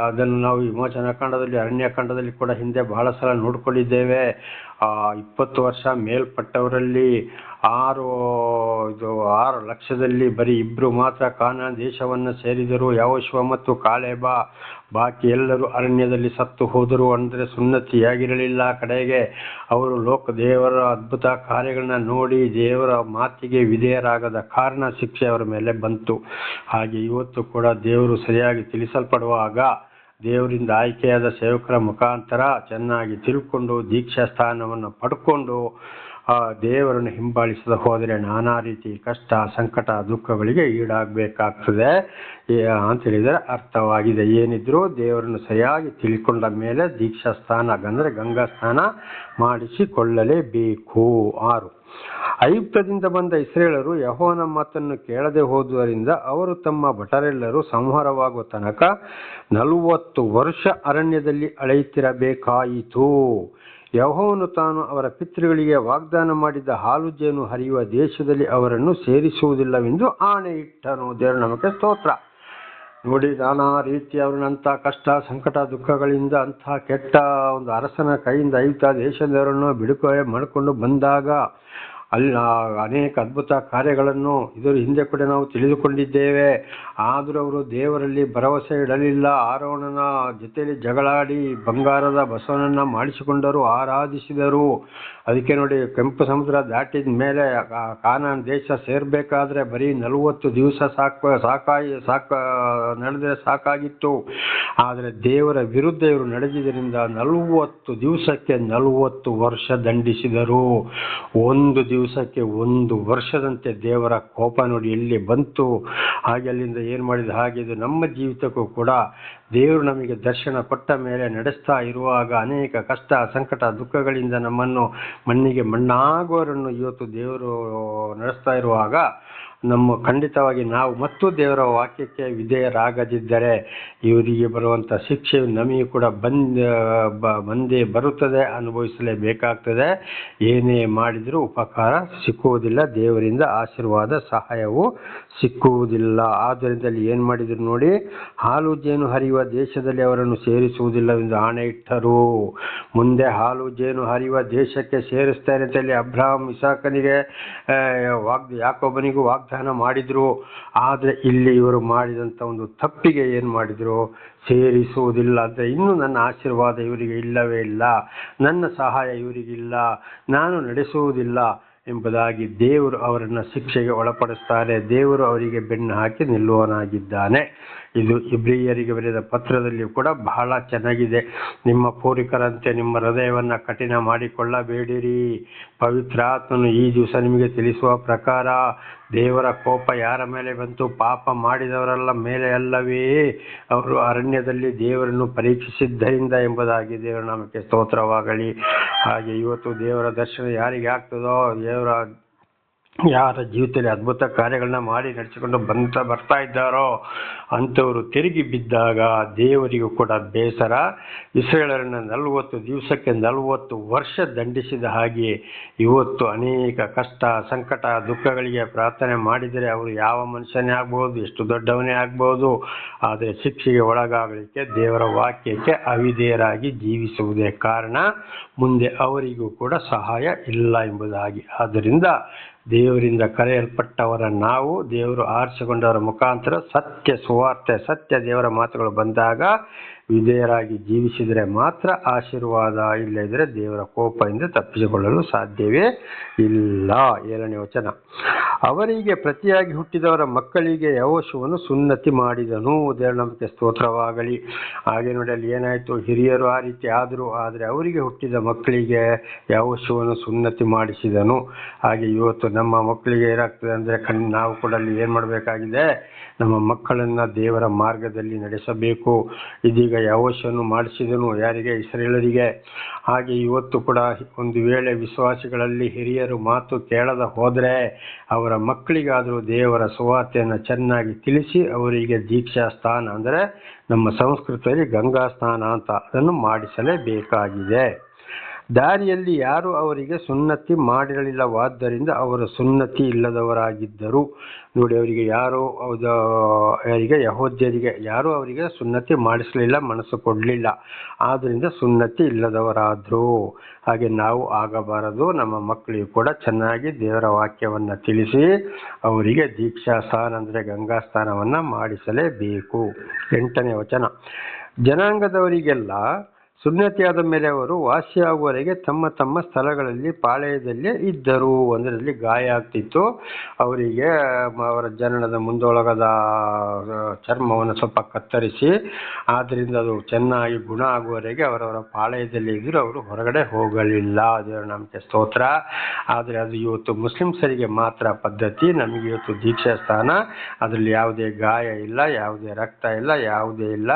ಅದನ್ನು ನಾವು ವಿಮೋಚನಾ ಕಾಂಡದಲ್ಲಿ, ಅರಣ್ಯಕಾಂಡದಲ್ಲಿ ಕೂಡ ಹಿಂದೆ ಬಹಳ ಸಲ ನೋಡ್ಕೊಂಡಿದ್ದೇವೆ. 20 ವರ್ಷ ಮೇಲ್ಪಟ್ಟವರಲ್ಲಿ 6 ಲಕ್ಷದಲ್ಲಿ ಬರೀ 2 ಮಾತ್ರ ಕಾನಾನ್ ದೇಶವನ್ನು ಸೇರಿದರು. ಯೆಹೋಶುವ ಮತ್ತು ಕಾಲೇಬ, ಬಾಕಿ ಎಲ್ಲರೂ ಅರಣ್ಯದಲ್ಲಿ ಸತ್ತು ಹೋದರು. ಅಂದರೆ ಸುನ್ನತಿಯಾಗಿರಲಿಲ್ಲ. ಕಡೆಗೆ ಅವರು ದೇವರ ಅದ್ಭುತ ಕಾರ್ಯಗಳನ್ನ ನೋಡಿ ದೇವರ ಮಾತಿಗೆ ವಿಧೇಯರಾಗದ ಕಾರಣ ಶಿಕ್ಷೆ ಅವರ ಮೇಲೆ ಬಂತು. ಹಾಗೆ ಇವತ್ತು ಕೂಡ ದೇವರು ಸರಿಯಾಗಿ ತಿಳಿಸಲ್ಪಡುವಾಗ ದೇವರಿಂದ ಆಯ್ಕೆಯಾದ ಸೇವಕರ ಮುಖಾಂತರ ಚೆನ್ನಾಗಿ ತಿಳ್ಕೊಂಡು ದೀಕ್ಷಾ ಸ್ಥಾನವನ್ನು ಪಡ್ಕೊಂಡು ದೇವರನ್ನು ಹಿಂಬಾಲಿಸದ ಹೋದರೆ ನಾನಾ ರೀತಿ ಕಷ್ಟ, ಸಂಕಟ, ದುಃಖಗಳಿಗೆ ಈಡಾಗಬೇಕಾಗ್ತದೆ ಅಂತ ಹೇಳಿದರೆ ಅರ್ಥವಾಗಿದೆ. ಏನಿದ್ರು ದೇವರನ್ನು ಸರಿಯಾಗಿ ತಿಳ್ಕೊಂಡ ಮೇಲೆ ದೀಕ್ಷಾ ಸ್ಥಾನ ಅಂದರೆ ಗಂಗಾ ಸ್ನಾನ ಮಾಡಿಸಿಕೊಳ್ಳಲೇಬೇಕು. 6 ಐಗುಪ್ತದಿಂದ ಬಂದ ಇಸ್ರಾಯೇಲರು ಯೆಹೋವನ ಮಾತನ್ನು ಕೇಳದೆ ಹೋದುದರಿಂದ ಅವರು ತಮ್ಮ ಭಟರೆಲ್ಲರೂ ಸಂಹಾರವಾಗುವ ತನಕ 40 ವರ್ಷ ಅರಣ್ಯದಲ್ಲಿ ಅಳೆಯುತ್ತಿರಬೇಕಾಯಿತು. ಯೆಹೋವನು ತಾನು ಅವರ ಪಿತೃಗಳಿಗೆ ವಾಗ್ದಾನ ಮಾಡಿದ ಹಾಲು ಜೇನು ಹರಿಯುವ ದೇಶದಲ್ಲಿ ಅವರನ್ನು ಸೇರಿಸುವುದಿಲ್ಲವೆಂದು ಆಣೆ ಇಟ್ಟನು. ದೇವರ ನಮಗೆ ಸ್ತೋತ್ರ. ನೋಡಿ, ನಾನಾ ರೀತಿ ಅವ್ರನ್ನಂಥ ಕಷ್ಟ, ಸಂಕಟ, ದುಃಖಗಳಿಂದ ಅಂಥ ಕೆಟ್ಟ ಒಂದು ಅರಸನ ಕೈಯಿಂದ ಐಗುಪ್ತ ದೇಶದವರನ್ನು ಬಿಡುಗಡೆ ಮಾಡಿಕೊಂಡು ಬಂದಾಗ ಅಲ್ಲಿ ಅನೇಕ ಅದ್ಭುತ ಕಾರ್ಯಗಳನ್ನು ಇದರ ಹಿಂದೆ ಕೂಡ ನಾವು ತಿಳಿದುಕೊಂಡಿದ್ದೇವೆ. ಆದರೂ ಅವರು ದೇವರಲ್ಲಿ ಭರವಸೆ ಇಡಲಿಲ್ಲ. ಆರೋನನ ಜೊತೆಯಲ್ಲಿ ಜಗಳಾಡಿ ಬಂಗಾರದ ಬಸವನನ್ನು ಮಾಡಿಸಿಕೊಂಡರು, ಆರಾಧಿಸಿದರು. ಅದಕ್ಕೆ ನೋಡಿ, ಕೆಂಪು ಸಮುದ್ರ ದಾಟಿದ ಮೇಲೆ ಕಾನಾನ್ ದೇಶ ಸೇರಬೇಕಾದ್ರೆ ಬರೀ 40 ದಿವಸ ನಡೆದರೆ ಸಾಕಾಗಿತ್ತು. ಆದರೆ ದೇವರ ವಿರುದ್ಧ ಇವರು ನಡೆದಿದ್ದರಿಂದ 40 ದಿವಸಕ್ಕೆ 40 ವರ್ಷ ದಂಡಿಸಿದರು. 1 ದಿವಸಕ್ಕೆ 1 ವರ್ಷದಂತೆ ದೇವರ ಕೋಪ ನೋಡಿ ಎಲ್ಲಿ ಬಂತು. ಹಾಗೆ ಅಲ್ಲಿಂದ ಏನು ಮಾಡಿದ ಹಾಗೆ ಇದು ನಮ್ಮ ಜೀವಿತಕ್ಕೂ ಕೂಡ ದೇವರು ನಮಗೆ ದರ್ಶನ ಕೊಟ್ಟ ಮೇಲೆ ನಡೆಸ್ತಾ ಇರುವಾಗ ಅನೇಕ ಕಷ್ಟ, ಸಂಕಟ, ದುಃಖಗಳಿಂದ ನಮ್ಮನ್ನು ಮಣ್ಣಿಗೆ ಮಣ್ಣಾಗುವವರನ್ನು ಇವತ್ತು ದೇವರು ನಡೆಸ್ತಾ ಇರುವಾಗ ಖಂಡಿತವಾಗಿ ನಾವು ಮತ್ತು ದೇವರ ವಾಕ್ಯಕ್ಕೆ ವಿಧೇಯರಾಗದಿದ್ದರೆ ಇವರಿಗೆ ಬರುವಂಥ ಶಿಕ್ಷೆಯು ನಮಗೆ ಕೂಡ ಬಂದೇ ಬರುತ್ತದೆ, ಅನುಭವಿಸಲೇಬೇಕಾಗ್ತದೆ. ಏನೇ ಮಾಡಿದರೂ ಉಪಕಾರ ಸಿಕ್ಕುವುದಿಲ್ಲ, ದೇವರಿಂದ ಆಶೀರ್ವಾದ ಸಹಾಯವು ಸಿಕ್ಕುವುದಿಲ್ಲ. ಆದ್ದರಿಂದ ಅಲ್ಲಿ ಏನು ಮಾಡಿದ್ರು ನೋಡಿ, ಹಾಲು ಜೇನು ಹರಿಯುವ ದೇಶದಲ್ಲಿ ಅವರನ್ನು ಸೇರಿಸುವುದಿಲ್ಲವೆಂದು ಆಣೆ ಇಟ್ಟರು. ಮುಂದೆ ಹಾಲು ಜೇನು ಹರಿಯುವ ದೇಶಕ್ಕೆ ಸೇರಿಸ್ತಾರೆ ಅಂತ ಹೇಳಿ ಅಬ್ರಹಾಂ ಇಸಾಕನಿಗೆ ಯಾಕೋಬನಿಗೂ ವಾಗ್ದಾನ ಮಾಡಿದ್ರು. ಆದರೆ ಇಲ್ಲಿ ಇವರು ಮಾಡಿದಂಥ ಒಂದು ತಪ್ಪಿಗೆ ಏನು ಮಾಡಿದ್ರು, ಸೇರಿಸುವುದಿಲ್ಲ ಅಂದರೆ ಇನ್ನು ನನ್ನ ಆಶೀರ್ವಾದ ಇವರಿಗೆ ಇಲ್ಲವೇ ಇಲ್ಲ, ನನ್ನ ಸಹಾಯ ಇವರಿಗಿಲ್ಲ, ನಾನು ನಡೆಸುವುದಿಲ್ಲ ಎಂಬುದಾಗಿ ದೇವರು ಅವರನ್ನು ಶಿಕ್ಷೆಗೆ ಒಳಪಡಿಸ್ತಾರೆ. ದೇವರು ಅವರಿಗೆ ಬೆನ್ನು ಹಾಕಿ ನಿಲ್ಲುವನಾಗಿದ್ದಾನೆ. ಇದು ಇಬ್ರಿಯರಿಗೆ ಬರೆದ ಪತ್ರದಲ್ಲಿ ಕೂಡ ಬಹಳ ಚೆನ್ನಾಗಿದೆ. ನಿಮ್ಮ ಪೂರ್ವಿಕರಂತೆ ನಿಮ್ಮ ಹೃದಯವನ್ನು ಕಠಿಣ ಮಾಡಿಕೊಳ್ಳಬೇಡಿರಿ. ಪವಿತ್ರಾತ್ಮನು ಈ ದಿವಸ ನಿಮಗೆ ತಿಳಿಸುವ ಪ್ರಕಾರ ದೇವರ ಕೋಪ ಯಾರ ಮೇಲೆ ಬಂತು? ಪಾಪ ಮಾಡಿದವರೆಲ್ಲ ಮೇಲೆ ಅಲ್ಲವೇ? ಅವರು ಅರಣ್ಯದಲ್ಲಿ ದೇವರನ್ನು ಪರೀಕ್ಷಿಸಿದ್ದರಿಂದ ಎಂಬುದಾಗಿ ದೇವರ ನಾಮಕ್ಕೆ ಸ್ತೋತ್ರವಾಗಲಿ. ಹಾಗೆ ಇವತ್ತು ದೇವರ ದರ್ಶನ ಯಾರಿಗೆ ಆಗ್ತದೋ, ಯಾರ ಜೀವಿತದಲ್ಲಿ ಅದ್ಭುತ ಕಾರ್ಯಗಳನ್ನ ಮಾಡಿ ನಡೆಸಿಕೊಂಡು ಬರ್ತಾ ಇದ್ದಾರೋ ಅಂಥವರು ತಿರುಗಿ ಬಿದ್ದಾಗ ದೇವರಿಗೂ ಕೂಡ ಬೇಸರ. ಇಸ್ರಾಯೇಲರನ್ನು 40 ದಿವಸಕ್ಕೆ 40 ವರ್ಷ ದಂಡಿಸಿದ ಹಾಗೆ ಇವತ್ತು ಅನೇಕ ಕಷ್ಟ, ಸಂಕಟ, ದುಃಖಗಳಿಗೆ ಪ್ರಾರ್ಥನೆ ಮಾಡಿದರೆ ಅವರು ಯಾವ ಮನುಷ್ಯನೇ ಆಗ್ಬೋದು, ಎಷ್ಟು ದೊಡ್ಡವನೇ ಆಗ್ಬೋದು, ಆದರೆ ಶಿಕ್ಷೆಗೆ ಒಳಗಾಗಲಿಕ್ಕೆ ದೇವರ ವಾಕ್ಯಕ್ಕೆ ಅವಿಧೇಯರಾಗಿ ಜೀವಿಸುವುದೇ ಕಾರಣ. ಮುಂದೆ ಅವರಿಗೂ ಕೂಡ ಸಹಾಯ ಇಲ್ಲ ಎಂಬುದಾಗಿ. ಆದ್ದರಿಂದ ದೇವರಿಂದ ಕರೆಯಲ್ಪಟ್ಟವರ ನಾವು, ದೇವರು ಆರಿಸಿಕೊಂಡವರ ಮುಖಾಂತರ ಸತ್ಯ ಸುವಾರ್ತೆ, ಸತ್ಯ ದೇವರ ಮಾತುಗಳು ಬಂದಾಗ ವಿಧೇಯರಾಗಿ ಜೀವಿಸಿದರೆ ಮಾತ್ರ ಆಶೀರ್ವಾದ. ಇಲ್ಲದಿದ್ದರೆ ದೇವರ ಕೋಪದಿಂದ ತಪ್ಪಿಸಿಕೊಳ್ಳಲು ಸಾಧ್ಯವೇ ಇಲ್ಲ. 7ನೇ ವಚನ, ಅವರಿಗೆ ಪ್ರತಿಯಾಗಿ ಹುಟ್ಟಿದವರ ಮಕ್ಕಳಿಗೆ ಯೆಹೋಶುವನು ಸುನ್ನತಿ ಮಾಡಿದನು. ದೇವರ ನಮಗೆ ಸ್ತೋತ್ರವಾಗಲಿ. ಹಾಗೆ ನೋಡಿ, ಅಲ್ಲಿ ಏನಾಯಿತು, ಹಿರಿಯರು ಆ ರೀತಿ ಆದರು, ಆದರೆ ಅವರಿಗೆ ಹುಟ್ಟಿದ ಮಕ್ಕಳಿಗೆ ಯೆಹೋಶುವನು ಸುನ್ನತಿ ಮಾಡಿಸಿದನು. ಹಾಗೆ ಇವತ್ತು ನಮ್ಮ ಮಕ್ಕಳಿಗೆ ಏನಾಗ್ತದೆ ಅಂದರೆ ನಾವು ಕೂಡ ಅಲ್ಲಿ ಏನು ಮಾಡಬೇಕಾಗಿದೆ, ನಮ್ಮ ಮಕ್ಕಳನ್ನು ದೇವರ ಮಾರ್ಗದಲ್ಲಿ ನಡೆಸಬೇಕು. ಇದೀಗ ಯೆಹೋಶುವನು ಮಾಡಿಸಿದನು ಯಾರಿಗೆ? ಇಸ್ರಾಯೇಲರಿಗೆ. ಹಾಗೆ ಇವತ್ತು ಕೂಡ ಒಂದು ವೇಳೆ ವಿಶ್ವಾಸಿಗಳಲ್ಲಿ ಹಿರಿಯರು ಮಾತು ಕೇಳದ ಹೋದರೆ ಅವರ ಮಕ್ಕಳಿಗಾದರೂ ದೇವರ ಸುವಾರ್ತೆಯನ್ನು ಚೆನ್ನಾಗಿ ತಿಳಿಸಿ ಅವರಿಗೆ ದೀಕ್ಷಾ ಸ್ಥಾನ ಅಂದರೆ ನಮ್ಮ ಸಂಸ್ಕೃತಿಯಲ್ಲಿ ಗಂಗಾ ಸ್ನಾನ ಅಂತ ಅದನ್ನು ಮಾಡಿಸಲೇಬೇಕಾಗಿದೆ. ದಾರಿಯಲ್ಲಿ ಯಾರು ಅವರಿಗೆ ಸುನ್ನತಿ ಮಾಡಿರಲಿಲ್ಲವಾದ್ದರಿಂದ ಅವರು ಸುನ್ನತಿ ಇಲ್ಲದವರಾಗಿದ್ದರು. ನೋಡಿ, ಅವರಿಗೆ ಯಾರಿಗೆ ಯಹೂದ್ಯರಿಗೆ ಯಾರು ಅವರಿಗೆ ಸುನ್ನತಿ ಮಾಡಿಸಲಿಲ್ಲ, ಮನಸ್ಸು ಕೊಡಲಿಲ್ಲ, ಆದ್ದರಿಂದ ಸುನ್ನತಿ ಇಲ್ಲದವರಾದರು. ಹಾಗೆ ನಾವು ಆಗಬಾರದು. ನಮ್ಮ ಮಕ್ಕಳಿಗೂ ಕೂಡ ಚೆನ್ನಾಗಿ ದೇವರ ವಾಕ್ಯವನ್ನು ತಿಳಿಸಿ ಅವರಿಗೆ ದೀಕ್ಷಾ ಸ್ಥಾನ ಅಂದರೆ ಗಂಗಾ ಸ್ನಾನವನ್ನು ಮಾಡಿಸಲೇಬೇಕು. 8ನೇ ವಚನ. ಜನಾಂಗದವರಿಗೆಲ್ಲ ಸುನ್ನತಿಯಾದ ಮೇಲೆ ಅವರು ವಾಸಿಯಾಗುವವರೆಗೆ ತಮ್ಮ ತಮ್ಮ ಸ್ಥಳಗಳಲ್ಲಿ ಪಾಳೆಯದಲ್ಲೇ ಇದ್ದರು. ಅದರಲ್ಲಿ ಗಾಯ ಆಗ್ತಿತ್ತು ಅವರಿಗೆ. ಅವರ ಜನನದ ಮುಂದೊಳಗದ ಚರ್ಮವನ್ನು ಸ್ವಲ್ಪ ಕತ್ತರಿಸಿ, ಆದ್ದರಿಂದ ಅದು ಚೆನ್ನಾಗಿ ಗುಣ ಆಗುವವರೆಗೆ ಅವರವರ ಪಾಳೆಯದಲ್ಲಿ ಇದ್ದರು. ಅವರು ಹೊರಗಡೆ ಹೋಗಲಿಲ್ಲ. ದೇವರ ನಾಮಕ್ಕೆ ಸ್ತೋತ್ರ. ಆದರೆ ಅದು ಇವತ್ತು ಮುಸ್ಲಿಮ್ಸರಿಗೆ ಮಾತ್ರ ಪದ್ಧತಿ. ನಮಗೆ ಇವತ್ತು ದೀಕ್ಷಾ ಸ್ಥಾನ, ಅದರಲ್ಲಿ ಯಾವುದೇ ಗಾಯ ಇಲ್ಲ, ಯಾವುದೇ ರಕ್ತ ಇಲ್ಲ, ಯಾವುದೇ ಇಲ್ಲ.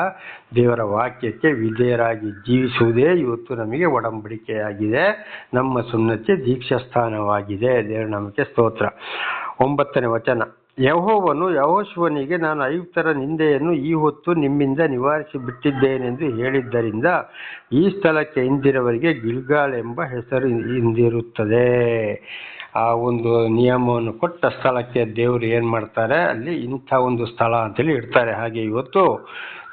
ದೇವರ ವಾಕ್ಯಕ್ಕೆ ವಿಧೇಯರಾಗಿ ಜೀವಿಸುವುದೇ ಇವತ್ತು ನಮಗೆ ಒಡಂಬಡಿಕೆಯಾಗಿದೆ. ನಮ್ಮ ಸುನ್ನತಿ ದೀಕ್ಷಾ ಸ್ಥಾನವಾಗಿದೆ. ದೇವರ ನಾಮಕ್ಕೆ ಸ್ತೋತ್ರ. 9ನೇ ವಚನ. ಯೆಹೋವನು ಯೆಹೋಶುವನಿಗೆ, ನಾನು ಐಗುಪ್ತರ ನಿಂದೆಯನ್ನು ಈ ಹೊತ್ತು ನಿಮ್ಮಿಂದ ನಿವಾರಿಸಿ ಬಿಟ್ಟಿದ್ದೇನೆಂದು ಹೇಳಿದ್ದರಿಂದ ಈ ಸ್ಥಳಕ್ಕೆ ಇಂದಿನವರೆಗೆ ಗಿಲ್ಗಾಲ್ ಎಂಬ ಹೆಸರು ಇಂದಿರುತ್ತದೆ. ಆ ಒಂದು ನಿಯಮವನ್ನು ಕೊಟ್ಟ ಸ್ಥಳಕ್ಕೆ ದೇವರು ಏನು ಮಾಡ್ತಾರೆ, ಅಲ್ಲಿ ಇಂಥ ಒಂದು ಸ್ಥಳ ಅಂತೇಳಿ ಇಡ್ತಾರೆ. ಹಾಗೆ ಇವತ್ತು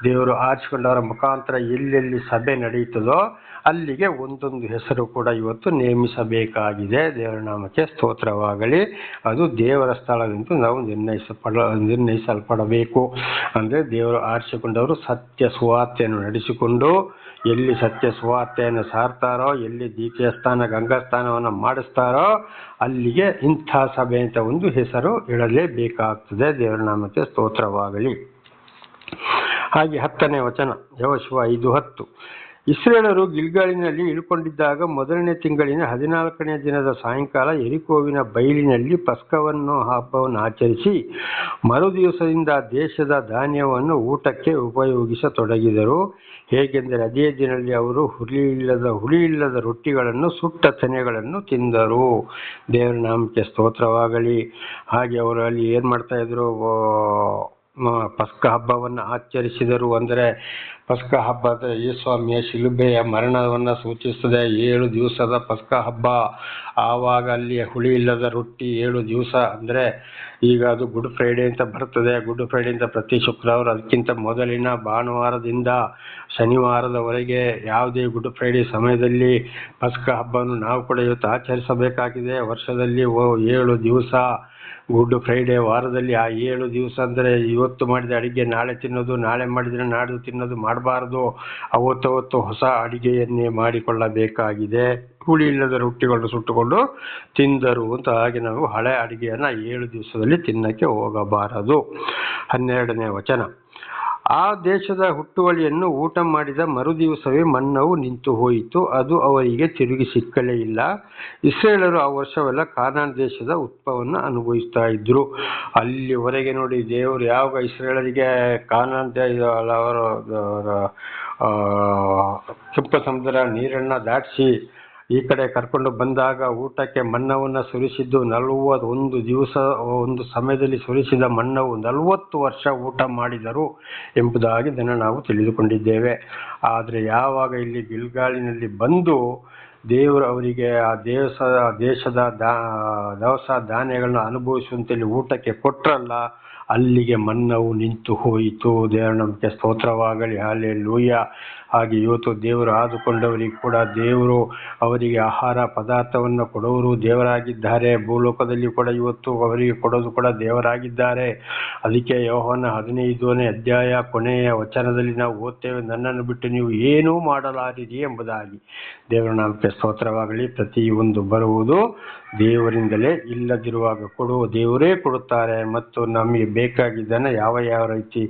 ದೇವರು ಆರಿಸಿಕೊಂಡವರ ಮುಖಾಂತರ ಎಲ್ಲೆಲ್ಲಿ ಸಭೆ ನಡೀತದೋ ಅಲ್ಲಿಗೆ ಒಂದೊಂದು ಹೆಸರು ಕೂಡ ಇವತ್ತು ನೇಮಿಸಬೇಕಾಗಿದೆ. ದೇವರ ನಾಮಕ್ಕೆ ಸ್ತೋತ್ರವಾಗಲಿ. ಅದು ದೇವರ ಸ್ಥಳವೆಂದು ನಾವು ನಿರ್ಣಯಿಸಲ್ಪಡಬೇಕು. ಅಂದರೆ ದೇವರು ಆರಿಸಿಕೊಂಡವರು ಸತ್ಯ ಸುವಾರ್ತೆಯನ್ನು ನಡೆಸಿಕೊಂಡು ಎಲ್ಲಿ ಸತ್ಯ ಸುವಾರ್ತೆಯನ್ನು ಸಾರ್ತಾರೋ, ಎಲ್ಲಿ ದೀಕ್ಷಾ ಸ್ಥಾನ ಗಂಗಾ ಸ್ಥಾನವನ್ನು ಮಾಡಿಸ್ತಾರೋ ಅಲ್ಲಿಗೆ ಇಂಥ ಸಭೆ ಅಂತ ಒಂದು ಹೆಸರು ಇಡಲೇಬೇಕಾಗ್ತದೆ. ದೇವರ ನಾಮಕ್ಕೆ ಸ್ತೋತ್ರವಾಗಲಿ. ಹಾಗೆ 10ನೇ ವಚನ. ಯೆಹೋಶುವ 5:10. ಇಸ್ರೇಲರು ಗಿಲ್ಗಾಲಿನಲ್ಲಿ ಇಳುಕೊಂಡಿದ್ದಾಗ ಮೊದಲನೇ ತಿಂಗಳಿನ 14ನೇ ದಿನದ ಸಾಯಂಕಾಲ ಯೆರಿಕೋವಿನ ಬೈಲಿನಲ್ಲಿ ಪಸ್ಕವನ್ನು ಹಬ್ಬವನ್ನು ಆಚರಿಸಿ ಮರುದಿವಸದಿಂದ ದೇಶದ ಧಾನ್ಯವನ್ನು ಊಟಕ್ಕೆ ಉಪಯೋಗಿಸತೊಡಗಿದರು. ಹೇಗೆಂದರೆ ಅದೇ ದಿನದಲ್ಲಿ ಅವರು ಹುಳಿಯಿಲ್ಲದ ರೊಟ್ಟಿಗಳನ್ನು, ಸುಟ್ಟ ತೆನೆಗಳನ್ನು ತಿಂದರು. ದೇವರ ನಾಮಕ್ಕೆ ಸ್ತೋತ್ರವಾಗಲಿ. ಹಾಗೆ ಅವರು ಅಲ್ಲಿ ಏನು ಮಾಡ್ತಾ ಇದ್ರು, ಪಸ್ಕ ಹಬ್ಬವನ್ನು ಆಚರಿಸಿದರು. ಅಂದರೆ ಪಸ್ಕ ಹಬ್ಬದ ಯೇಸುಸ್ವಾಮಿಯ ಶಿಲುಬೆಯ ಮರಣವನ್ನು ಸೂಚಿಸ್ತದೆ. 7 ದಿವಸದ ಪಸ್ಕ ಹಬ್ಬ. ಆವಾಗ ಅಲ್ಲಿ ಹುಳಿ ಇಲ್ಲದ ರೊಟ್ಟಿ 7 ದಿವಸ. ಅಂದರೆ ಈಗ ಅದು ಗುಡ್ ಫ್ರೈಡೇ ಅಂತ ಬರ್ತದೆ. ಗುಡ್ ಫ್ರೈಡೇ ಅಂತ ಪ್ರತಿ ಶುಕ್ರವಾರ, ಅದಕ್ಕಿಂತ ಮೊದಲಿನ ಭಾನುವಾರದಿಂದ ಶನಿವಾರದವರೆಗೆ ಯಾವುದೇ ಗುಡ್ ಫ್ರೈಡೇ ಸಮಯದಲ್ಲಿ ಪಸ್ಕ ಹಬ್ಬವನ್ನು ನಾವು ಕೂಡ ಇವತ್ತು ಆಚರಿಸಬೇಕಾಗಿದೆ. ವರ್ಷದಲ್ಲಿ 7 ದಿವಸ ಗುಡ್ ಫ್ರೈಡೇ ವಾರದಲ್ಲಿ. ಆ 7 ದಿವಸ ಅಂದರೆ ಇವತ್ತು ಮಾಡಿದ ಅಡಿಗೆ ನಾಳೆ ತಿನ್ನೋದು, ನಾಳೆ ಮಾಡಿದರೆ ನಾಡ್ದು ತಿನ್ನೋದು ಮಾಡಬಾರ್ದು. ಅವತ್ತವತ್ತು ಹೊಸ ಅಡಿಗೆಯನ್ನೇ ಮಾಡಿಕೊಳ್ಳಬೇಕಾಗಿದೆ. ಹುಳಿ ಇಲ್ಲದ ರೊಟ್ಟಿಗಳನ್ನು ಸುಟ್ಟುಕೊಂಡು ತಿಂದರು ಅಂತ. ಹಾಗೆ ನಾವು ಹಳೆ ಅಡಿಗೆಯನ್ನು 7 ದಿವಸದಲ್ಲಿ ತಿನ್ನಕ್ಕೆ ಹೋಗಬಾರದು. 12ನೇ ವಚನ. ಆ ದೇಶದ ಹುಟ್ಟುವಳಿಯನ್ನು ಊಟ ಮಾಡಿದ ಮರುದಿವಸವೇ ಮನ್ನವು ನಿಂತು ಹೋಯಿತು. ಅದು ಅವರಿಗೆ ತಿರುಗಿ ಸಿಕ್ಕಲೇ ಇಲ್ಲ. ಇಸ್ರೇಲರು ಆ ವರ್ಷವೆಲ್ಲ ಕಾನಾನ್ ದೇಶದ ಉತ್ಪವವನ್ನು ಅನುಭವಿಸ್ತಾ ಇದ್ರು. ಅಲ್ಲಿವರೆಗೆ ನೋಡಿ, ದೇವರು ಯಾವಾಗ ಇಸ್ರೇಲರಿಗೆ ಕಾನಾನ್ ಅವರು ಕೆಂಪು ಸಮುದ್ರ ನೀರನ್ನು ದಾಟಿಸಿ ಈ ಕಡೆ ಕರ್ಕೊಂಡು ಬಂದಾಗ ಊಟಕ್ಕೆ ಮನ್ನವನ್ನು ಸುರಿಸಿದ್ದು 41 ದಿವಸ, ಒಂದು ಸಮಯದಲ್ಲಿ ಸುರಿಸಿದ ಮನ್ನವು 40 ವರ್ಷ ಊಟ ಮಾಡಿದರು ಎಂಬುದಾಗಿ ಇದನ್ನು ನಾವು ತಿಳಿದುಕೊಂಡಿದ್ದೇವೆ. ಆದರೆ ಯಾವಾಗ ಇಲ್ಲಿ ಗಿಲ್ಗಾಲಿನಲ್ಲಿ ಬಂದು ದೇವರು ಅವರಿಗೆ ಆ ದೇಶದ ದವಸ ಧಾನ್ಯಗಳನ್ನು ಅನುಭವಿಸುವಂತೇಳಿ ಊಟಕ್ಕೆ ಕೊಟ್ರಲ್ಲ, ಅಲ್ಲಿಗೆ ಮನ್ನವು ನಿಂತು ಹೋಯಿತು. ದೇವರ ನಮಗೆ ಸ್ತೋತ್ರವಾಗಲಿ. ಹಲ್ಲೆಲೂಯಾ. ಹಾಗೆ ಇವತ್ತು ದೇವರು ಆದುಕೊಂಡವರಿಗೆ ಕೂಡ ದೇವರು ಅವರಿಗೆ ಆಹಾರ ಪದಾರ್ಥವನ್ನು ಕೊಡೋರು ದೇವರಾಗಿದ್ದಾರೆ. ಭೂಲೋಕದಲ್ಲಿ ಕೂಡ ಇವತ್ತು ಅವರಿಗೆ ಕೊಡೋದು ಕೂಡ ದೇವರಾಗಿದ್ದಾರೆ. ಅದಕ್ಕೆ ಯೋಹಾನ 15ನೇ ಅಧ್ಯಾಯ ಕೊನೆಯ ವಚನದಲ್ಲಿ ನಾವು ಓದ್ತೇವೆ, ನನ್ನನ್ನು ಬಿಟ್ಟು ನೀವು ಏನೂ ಮಾಡಲಾರಿರಿ ಎಂಬುದಾಗಿ. ದೇವರ ನಾಮಕ್ಕೆ ಸ್ತೋತ್ರವಾಗಲಿ. ಪ್ರತಿಯೊಂದು ಬರುವುದು ದೇವರಿಂದಲೇ, ಇಲ್ಲದಿರುವಾಗ ಕೊಡುವ ದೇವರೇ ಕೊಡುತ್ತಾರೆ. ಮತ್ತು ನಮಗೆ ಬೇಕಾಗಿದ್ದನ್ನು ಯಾವ ರೀತಿ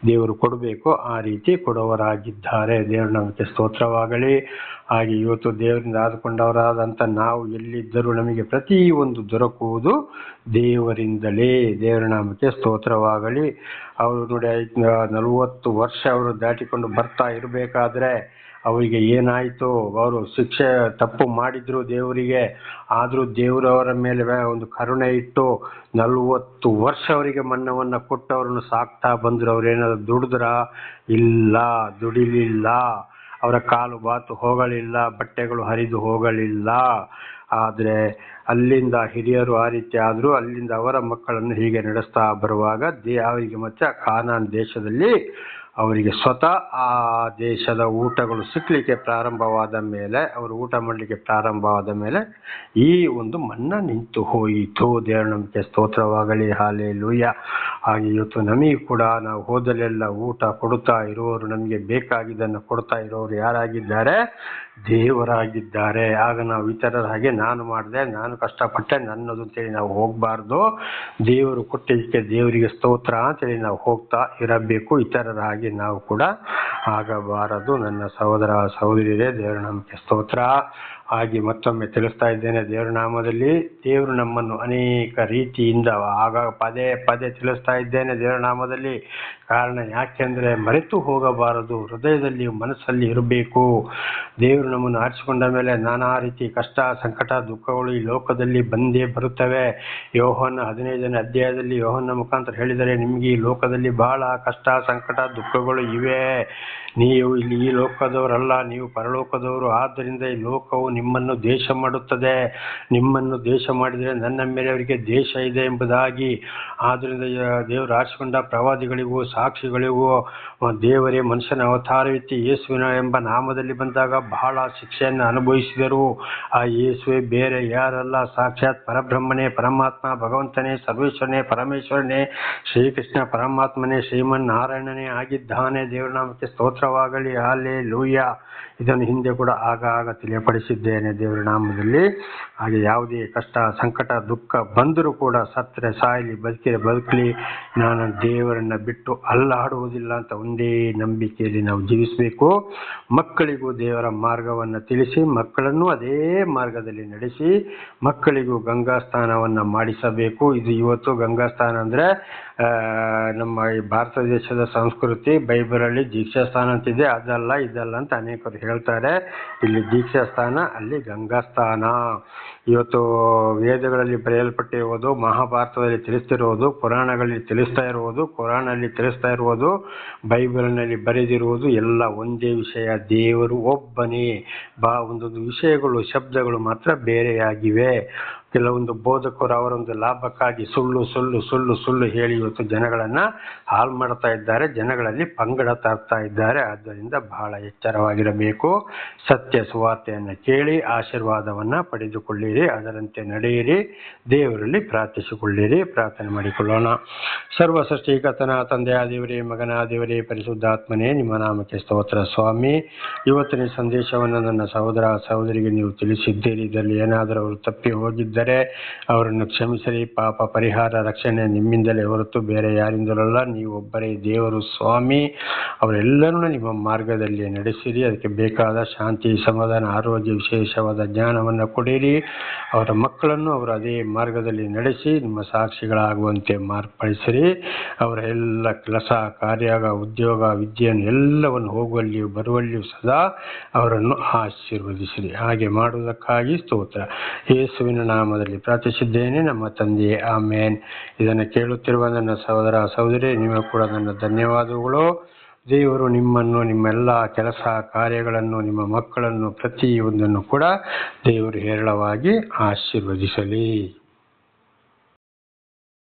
ದೇವರು ಕೊಡಬೇಕೋ ಆ ರೀತಿ ಕೊಡುವವರಾಗಿದ್ದಾರೆ. ದೇವರ ನಾಮಕ್ಕೆ ಸ್ತೋತ್ರವಾಗಲಿ. ಹಾಗೆ ಇವತ್ತು ದೇವರಿಂದ ಆದುಕೊಂಡವರಾದಂಥ ನಾವು ಎಲ್ಲಿದ್ದರೂ ನಮಗೆ ಪ್ರತಿಯೊಂದು ದೊರಕುವುದು ದೇವರಿಂದಲೇ. ದೇವರ ನಾಮಕ್ಕೆ ಸ್ತೋತ್ರವಾಗಲಿ. ಅವರು ನೋಡಿ 40 ವರ್ಷ ಅವರು ದಾಟಿಕೊಂಡು ಬರ್ತಾ ಇರಬೇಕಾದ್ರೆ ಅವರಿಗೆ ಏನಾಯಿತು, ಅವರು ಶಿಕ್ಷೆ ತಪ್ಪು ಮಾಡಿದ್ರು ದೇವರಿಗೆ. ಆದರೂ ದೇವರು ಅವರ ಮೇಲೆ ಒಂದು ಕರುಣೆ ಇಟ್ಟು 40 ವರ್ಷ ಅವರಿಗೆ ಮನ್ನವನ್ನು ಕೊಟ್ಟು ಅವರನ್ನು ಸಾಕ್ತಾ ಬಂದರು. ಅವ್ರೇನಾದ್ರು ದುಡಿದ್ರ? ಇಲ್ಲ, ದುಡಿಲಿಲ್ಲ. ಅವರ ಕಾಲು ಬಾತು ಹೋಗಲಿಲ್ಲ, ಬಟ್ಟೆಗಳು ಹರಿದು ಹೋಗಲಿಲ್ಲ. ಆದರೆ ಅಲ್ಲಿಂದ ಹಿರಿಯರು ಆ ರೀತಿ ಆದರೂ ಅಲ್ಲಿಂದ ಅವರ ಮಕ್ಕಳನ್ನು ಹೀಗೆ ನಡೆಸ್ತಾ ಬರುವಾಗ ಅವರಿಗೆ ಮತ್ತೆ ಕಾನಾನ್ ದೇಶದಲ್ಲಿ ಅವರಿಗೆ ಸ್ವತಃ ಆ ದೇಶದ ಊಟಗಳು ಸಿಕ್ಕಲಿಕ್ಕೆ ಪ್ರಾರಂಭವಾದ ಮೇಲೆ, ಅವರು ಊಟ ಮಾಡಲಿಕ್ಕೆ ಪ್ರಾರಂಭವಾದ ಮೇಲೆ ಈ ಒಂದು ಮನ್ನಾ ನಿಂತು ಹೋಯಿತು. ದೇವರ ನಮಗೆ ಸ್ತೋತ್ರವಾಗಲಿ, ಹಲ್ಲೆಲೂಯಾ. ಹಾಗೆ ಇವತ್ತು ನಮಗೆ ಕೂಡ ನಾವು ಹೋದಲೆಲ್ಲ ಊಟ ಕೊಡುತ್ತಾ ಇರೋರು, ನಮಗೆ ಬೇಕಾಗಿದ್ದನ್ನು ಕೊಡ್ತಾ ಇರೋರು ಯಾರಾಗಿದ್ದಾರೆ? ದೇವರಾಗಿದ್ದಾರೆ. ಆಗ ನಾವು ಇತರರ ಹಾಗೆ ನಾನು ಮಾಡಿದೆ, ನಾನು ಕಷ್ಟಪಟ್ಟೆ, ನನ್ನದು ಅಂತೇಳಿ ನಾವು ಹೋಗಬಾರ್ದು. ದೇವರು ಕೊಟ್ಟಿದ್ದಕ್ಕೆ ದೇವರಿಗೆ ಸ್ತೋತ್ರ ಅಂತೇಳಿ ನಾವು ಹೋಗ್ತಾ ಇರಬೇಕು. ಇತರರ ಹಾಗೆ ನಾವು ಕೂಡ ಆಗಬಾರದು. ನನ್ನ ಸಹೋದರ ಸಹೋದರಿಯರೇ, ದೇವರ ನಾಮಕ್ಕೆ ಸ್ತೋತ್ರ. ಹಾಗೆ ಮತ್ತೊಮ್ಮೆ ತಿಳಿಸ್ತಾ ಇದ್ದೇನೆ ದೇವರ ನಾಮದಲ್ಲಿ. ದೇವರು ನಮ್ಮನ್ನು ಅನೇಕ ರೀತಿಯಿಂದ ಪದೇ ಪದೇ ತಿಳಿಸ್ತಾ ಇದ್ದೇನೆ ದೇವರ ನಾಮದಲ್ಲಿ. ಕಾರಣ ಯಾಕೆಂದರೆ ಮರೆತು ಹೋಗಬಾರದು, ಹೃದಯದಲ್ಲಿ ಮನಸ್ಸಲ್ಲಿ ಇರಬೇಕು. ದೇವರು ನಮ್ಮನ್ನು ಆರಿಸಿಕೊಂಡ ಮೇಲೆ ನಾನಾ ರೀತಿ ಕಷ್ಟ, ಸಂಕಟ, ದುಃಖಗಳು ಈ ಲೋಕದಲ್ಲಿ ಬಂದೇ ಬರುತ್ತವೆ. ಯೋಹನ 15ನೇ ಅಧ್ಯಾಯದಲ್ಲಿ ಯೋಹನ ಮುಖಾಂತರ ಹೇಳಿದರೆ, ನಿಮಗೆ ಈ ಲೋಕದಲ್ಲಿ ಬಹಳ ಕಷ್ಟ, ಸಂಕಟ, ದುಃಖಗಳು ಇವೆ. ನೀವು ಇಲ್ಲಿ ಈ ಲೋಕದವರಲ್ಲ, ನೀವು ಪರಲೋಕದವರು. ಆದ್ದರಿಂದ ಈ ಲೋಕವು ನಿಮ್ಮನ್ನು ದ್ವೇಷ ಮಾಡುತ್ತದೆ. ನಿಮ್ಮನ್ನು ದ್ವೇಷ ಮಾಡಿದರೆ ನನ್ನ ಮೇಲೆ ಅವರಿಗೆ ದ್ವೇಷ ಇದೆ ಎಂಬುದಾಗಿ. ಆದ್ದರಿಂದ ದೇವರು ಆರಿಸಿಕೊಂಡ ಪ್ರವಾದಿಗಳಿಗೂ ಸಾಕ್ಷಿಗಳಿಗೂ ದೇವರೇ ಮನುಷ್ಯನ ಅವತಾರವೆತ್ತಿ ಯೇಸುವಿನ ಎಂಬ ನಾಮದಲ್ಲಿ ಬಂದಾಗ ಬಹಳ ಶಿಕ್ಷೆಯನ್ನು ಅನುಭವಿಸಿದರು. ಆ ಯೇಸುವೆ ಬೇರೆ ಯಾರಲ್ಲ, ಸಾಕ್ಷಾತ್ ಪರಬ್ರಹ್ಮನೇ, ಪರಮಾತ್ಮ, ಭಗವಂತನೇ, ಸರ್ವೇಶ್ವರನೇ, ಪರಮೇಶ್ವರನೇ, ಶ್ರೀಕೃಷ್ಣ ಪರಮಾತ್ಮನೇ, ಶ್ರೀಮನ್ನಾರಾಯಣನೇ ಆಗಿದ್ದಾನೆ. ದೇವರ ನಾಮಕ್ಕೆ ಸ್ತೋತ್ರವಾಗಲಿ, ಹಲ್ಲೆಲೂಯಾ. ಇದನ್ನು ಹಿಂದೆ ಕೂಡ ಆಗಾಗ ತಿಳಿಯಪಡಿಸಿದ್ದೇನೆ ದೇವರ ನಾಮದಲ್ಲಿ. ಹಾಗೆ ಯಾವುದೇ ಕಷ್ಟ, ಸಂಕಟ, ದುಃಖ ಬಂದರೂ ಕೂಡ ಸತ್ತರೆ ಸಾಯಲಿ, ಬದುಕಿರೆ ಬದುಕಲಿ, ನಾನು ದೇವರನ್ನ ಬಿಟ್ಟು ಅಲ್ಲಾಡುವುದಿಲ್ಲ ಅಂತ ಒಂದೇ ನಂಬಿಕೆಯಲ್ಲಿ ನಾವು ಜೀವಿಸಬೇಕು. ಮಕ್ಕಳಿಗೂ ದೇವರ ಮಾರ್ಗವನ್ನು ತಿಳಿಸಿ, ಮಕ್ಕಳನ್ನು ಅದೇ ಮಾರ್ಗದಲ್ಲಿ ನಡೆಸಿ, ಮಕ್ಕಳಿಗೂ ಗಂಗಾ ಸ್ನಾನವನ್ನು ಮಾಡಿಸಬೇಕು. ಇದು ಇವತ್ತು ಗಂಗಾ ಸ್ನಾನ ಅಂದರೆ ನಮ್ಮ ಈ ಭಾರತ ದೇಶದ ಸಂಸ್ಕೃತಿ. ಬೈಬಲಲ್ಲಿ ದೀಕ್ಷಾ ಸ್ಥಾನ ಅಂತಿದೆ, ಅದಲ್ಲ ಇದಲ್ಲ ಅಂತ ಅನೇಕರು ಹೇಳ್ತಾರೆ. ಇಲ್ಲಿ ದೀಕ್ಷಾ ಸ್ಥಾನ, ಅಲ್ಲಿ ಗಂಗಾ ಸ್ಥಾನ. ಇವತ್ತು ವೇದಗಳಲ್ಲಿ ಬರೆಯಲ್ಪಟ್ಟಿರುವುದು, ಮಹಾಭಾರತದಲ್ಲಿ ತಿಳಿಸ್ತಿರುವುದು, ಪುರಾಣಗಳಲ್ಲಿ ತಿಳಿಸ್ತಾ ಇರುವುದು, ಕುರಾನಲ್ಲಿ ತಿಳಿಸ್ತಾ ಇರುವುದು, ಬೈಬಲ್ನಲ್ಲಿ ಬರೆದಿರುವುದು ಎಲ್ಲ ಒಂದೇ ವಿಷಯ. ದೇವರು ಒಬ್ಬನೇ. ಒಂದೊಂದು ವಿಷಯಗಳು, ಶಬ್ದಗಳು ಮಾತ್ರ ಬೇರೆಯಾಗಿವೆ. ಕೆಲವೊಂದು ಬೋಧಕರು ಅವರೊಂದು ಲಾಭಕ್ಕಾಗಿ ಸುಳ್ಳು ಸುಳ್ಳು ಸುಳ್ಳು ಸುಳ್ಳು ಹೇಳಿ ಇವತ್ತು ಜನಗಳನ್ನು ಹಾಳು ಮಾಡ್ತಾ ಇದ್ದಾರೆ, ಜನಗಳಲ್ಲಿ ಪಂಗಡ ತರ್ತಾ ಇದ್ದಾರೆ. ಆದ್ದರಿಂದ ಬಹಳ ಎಚ್ಚರವಾಗಿರಬೇಕು. ಸತ್ಯ ಸುವಾರ್ತೆಯನ್ನು ಕೇಳಿ ಆಶೀರ್ವಾದವನ್ನು ಪಡೆದುಕೊಳ್ಳಿರಿ, ಅದರಂತೆ ನಡೆಯಿರಿ, ದೇವರಲ್ಲಿ ಪ್ರಾರ್ಥಿಸಿಕೊಳ್ಳಿರಿ. ಪ್ರಾರ್ಥನೆ ಮಾಡಿಕೊಳ್ಳೋಣ. ಸರ್ವ ಸೃಷ್ಟಿಕರ್ತನ ತಂದೆಯ ದೇವರೇ, ಮಗನ ದೇವರೇ, ಪರಿಶುದ್ಧಾತ್ಮನೇ, ನಿಮ್ಮ ನಾಮಕ್ಕೆ ಸ್ತೋತ್ರ ಸ್ವಾಮಿ. ಇವತ್ತಿನ ಸಂದೇಶವನ್ನು ನನ್ನ ಸಹೋದರ ಸಹೋದರಿಗೆ ನೀವು ತಿಳಿಸಿದ್ದೀರಿ. ಇದರಲ್ಲಿ ಏನಾದರೂ ಅವರು ತಪ್ಪಿ ಹೋಗಿದ್ದರೆ ಅವರನ್ನು ಕ್ಷಮಿಸಿರಿ. ಪಾಪ ಪರಿಹಾರ, ರಕ್ಷಣೆ ನಿಮ್ಮಿಂದಲೇ ಹೊರತು ಬೇರೆ ಯಾರಿಂದಲಲ್ಲ. ನೀವು ಒಬ್ಬರೇ ದೇವರು ಸ್ವಾಮಿ. ಅವರೆಲ್ಲರೂ ನಿಮ್ಮ ಮಾರ್ಗದಲ್ಲಿ ನಡೆಸಿರಿ. ಅದಕ್ಕೆ ಬೇಕಾದ ಶಾಂತಿ, ಸಮಾಧಾನ, ಆರೋಗ್ಯ, ವಿಶೇಷವಾದ ಜ್ಞಾನವನ್ನು ಕೊಡಿರಿ. ಅವರ ಮಕ್ಕಳನ್ನು ಅವರು ಅದೇ ಮಾರ್ಗದಲ್ಲಿ ನಡೆಸಿ ನಿಮ್ಮ ಸಾಕ್ಷಿಗಳಾಗುವಂತೆ ಮಾರ್ಪಡಿಸಿರಿ. ಅವರ ಎಲ್ಲ ಕೆಲಸ, ಕಾರ್ಯ, ಉದ್ಯೋಗ, ವಿದ್ಯೆಯನ್ನು ಎಲ್ಲವನ್ನು ಹೋಗುವಲ್ಲಿಯೂ ಬರುವಲ್ಲಿಯೂ ಸದಾ ಅವರನ್ನು ಆಶೀರ್ವದಿಸಿರಿ. ಹಾಗೆ ಮಾಡುವುದಕ್ಕಾಗಿ ಸ್ತೋತ್ರ. ಯೇಸುವಿನ ನಾಮದಲ್ಲಿ ಪ್ರಾರ್ಥಿಸಿದ್ದೇನೆ ನಮ್ಮ ತಂದೆಯೇ, ಆಮೇನ್. ಇದನ್ನು ಕೇಳುತ್ತಿರುವ ನನ್ನ ಸಹೋದರ ಸಹೋದರಿ, ನಿಮಗೆ ಕೂಡ ನನ್ನ ಧನ್ಯವಾದಗಳು. ದೇವರು ನಿಮ್ಮನ್ನು, ನಿಮ್ಮೆಲ್ಲ ಕೆಲಸ ಕಾರ್ಯಗಳನ್ನು, ನಿಮ್ಮ ಮಕ್ಕಳನ್ನು, ಪ್ರತಿಯೊಂದನ್ನು ಕೂಡ ದೇವರು ಹೇರಳವಾಗಿ ಆಶೀರ್ವದಿಸಲಿ.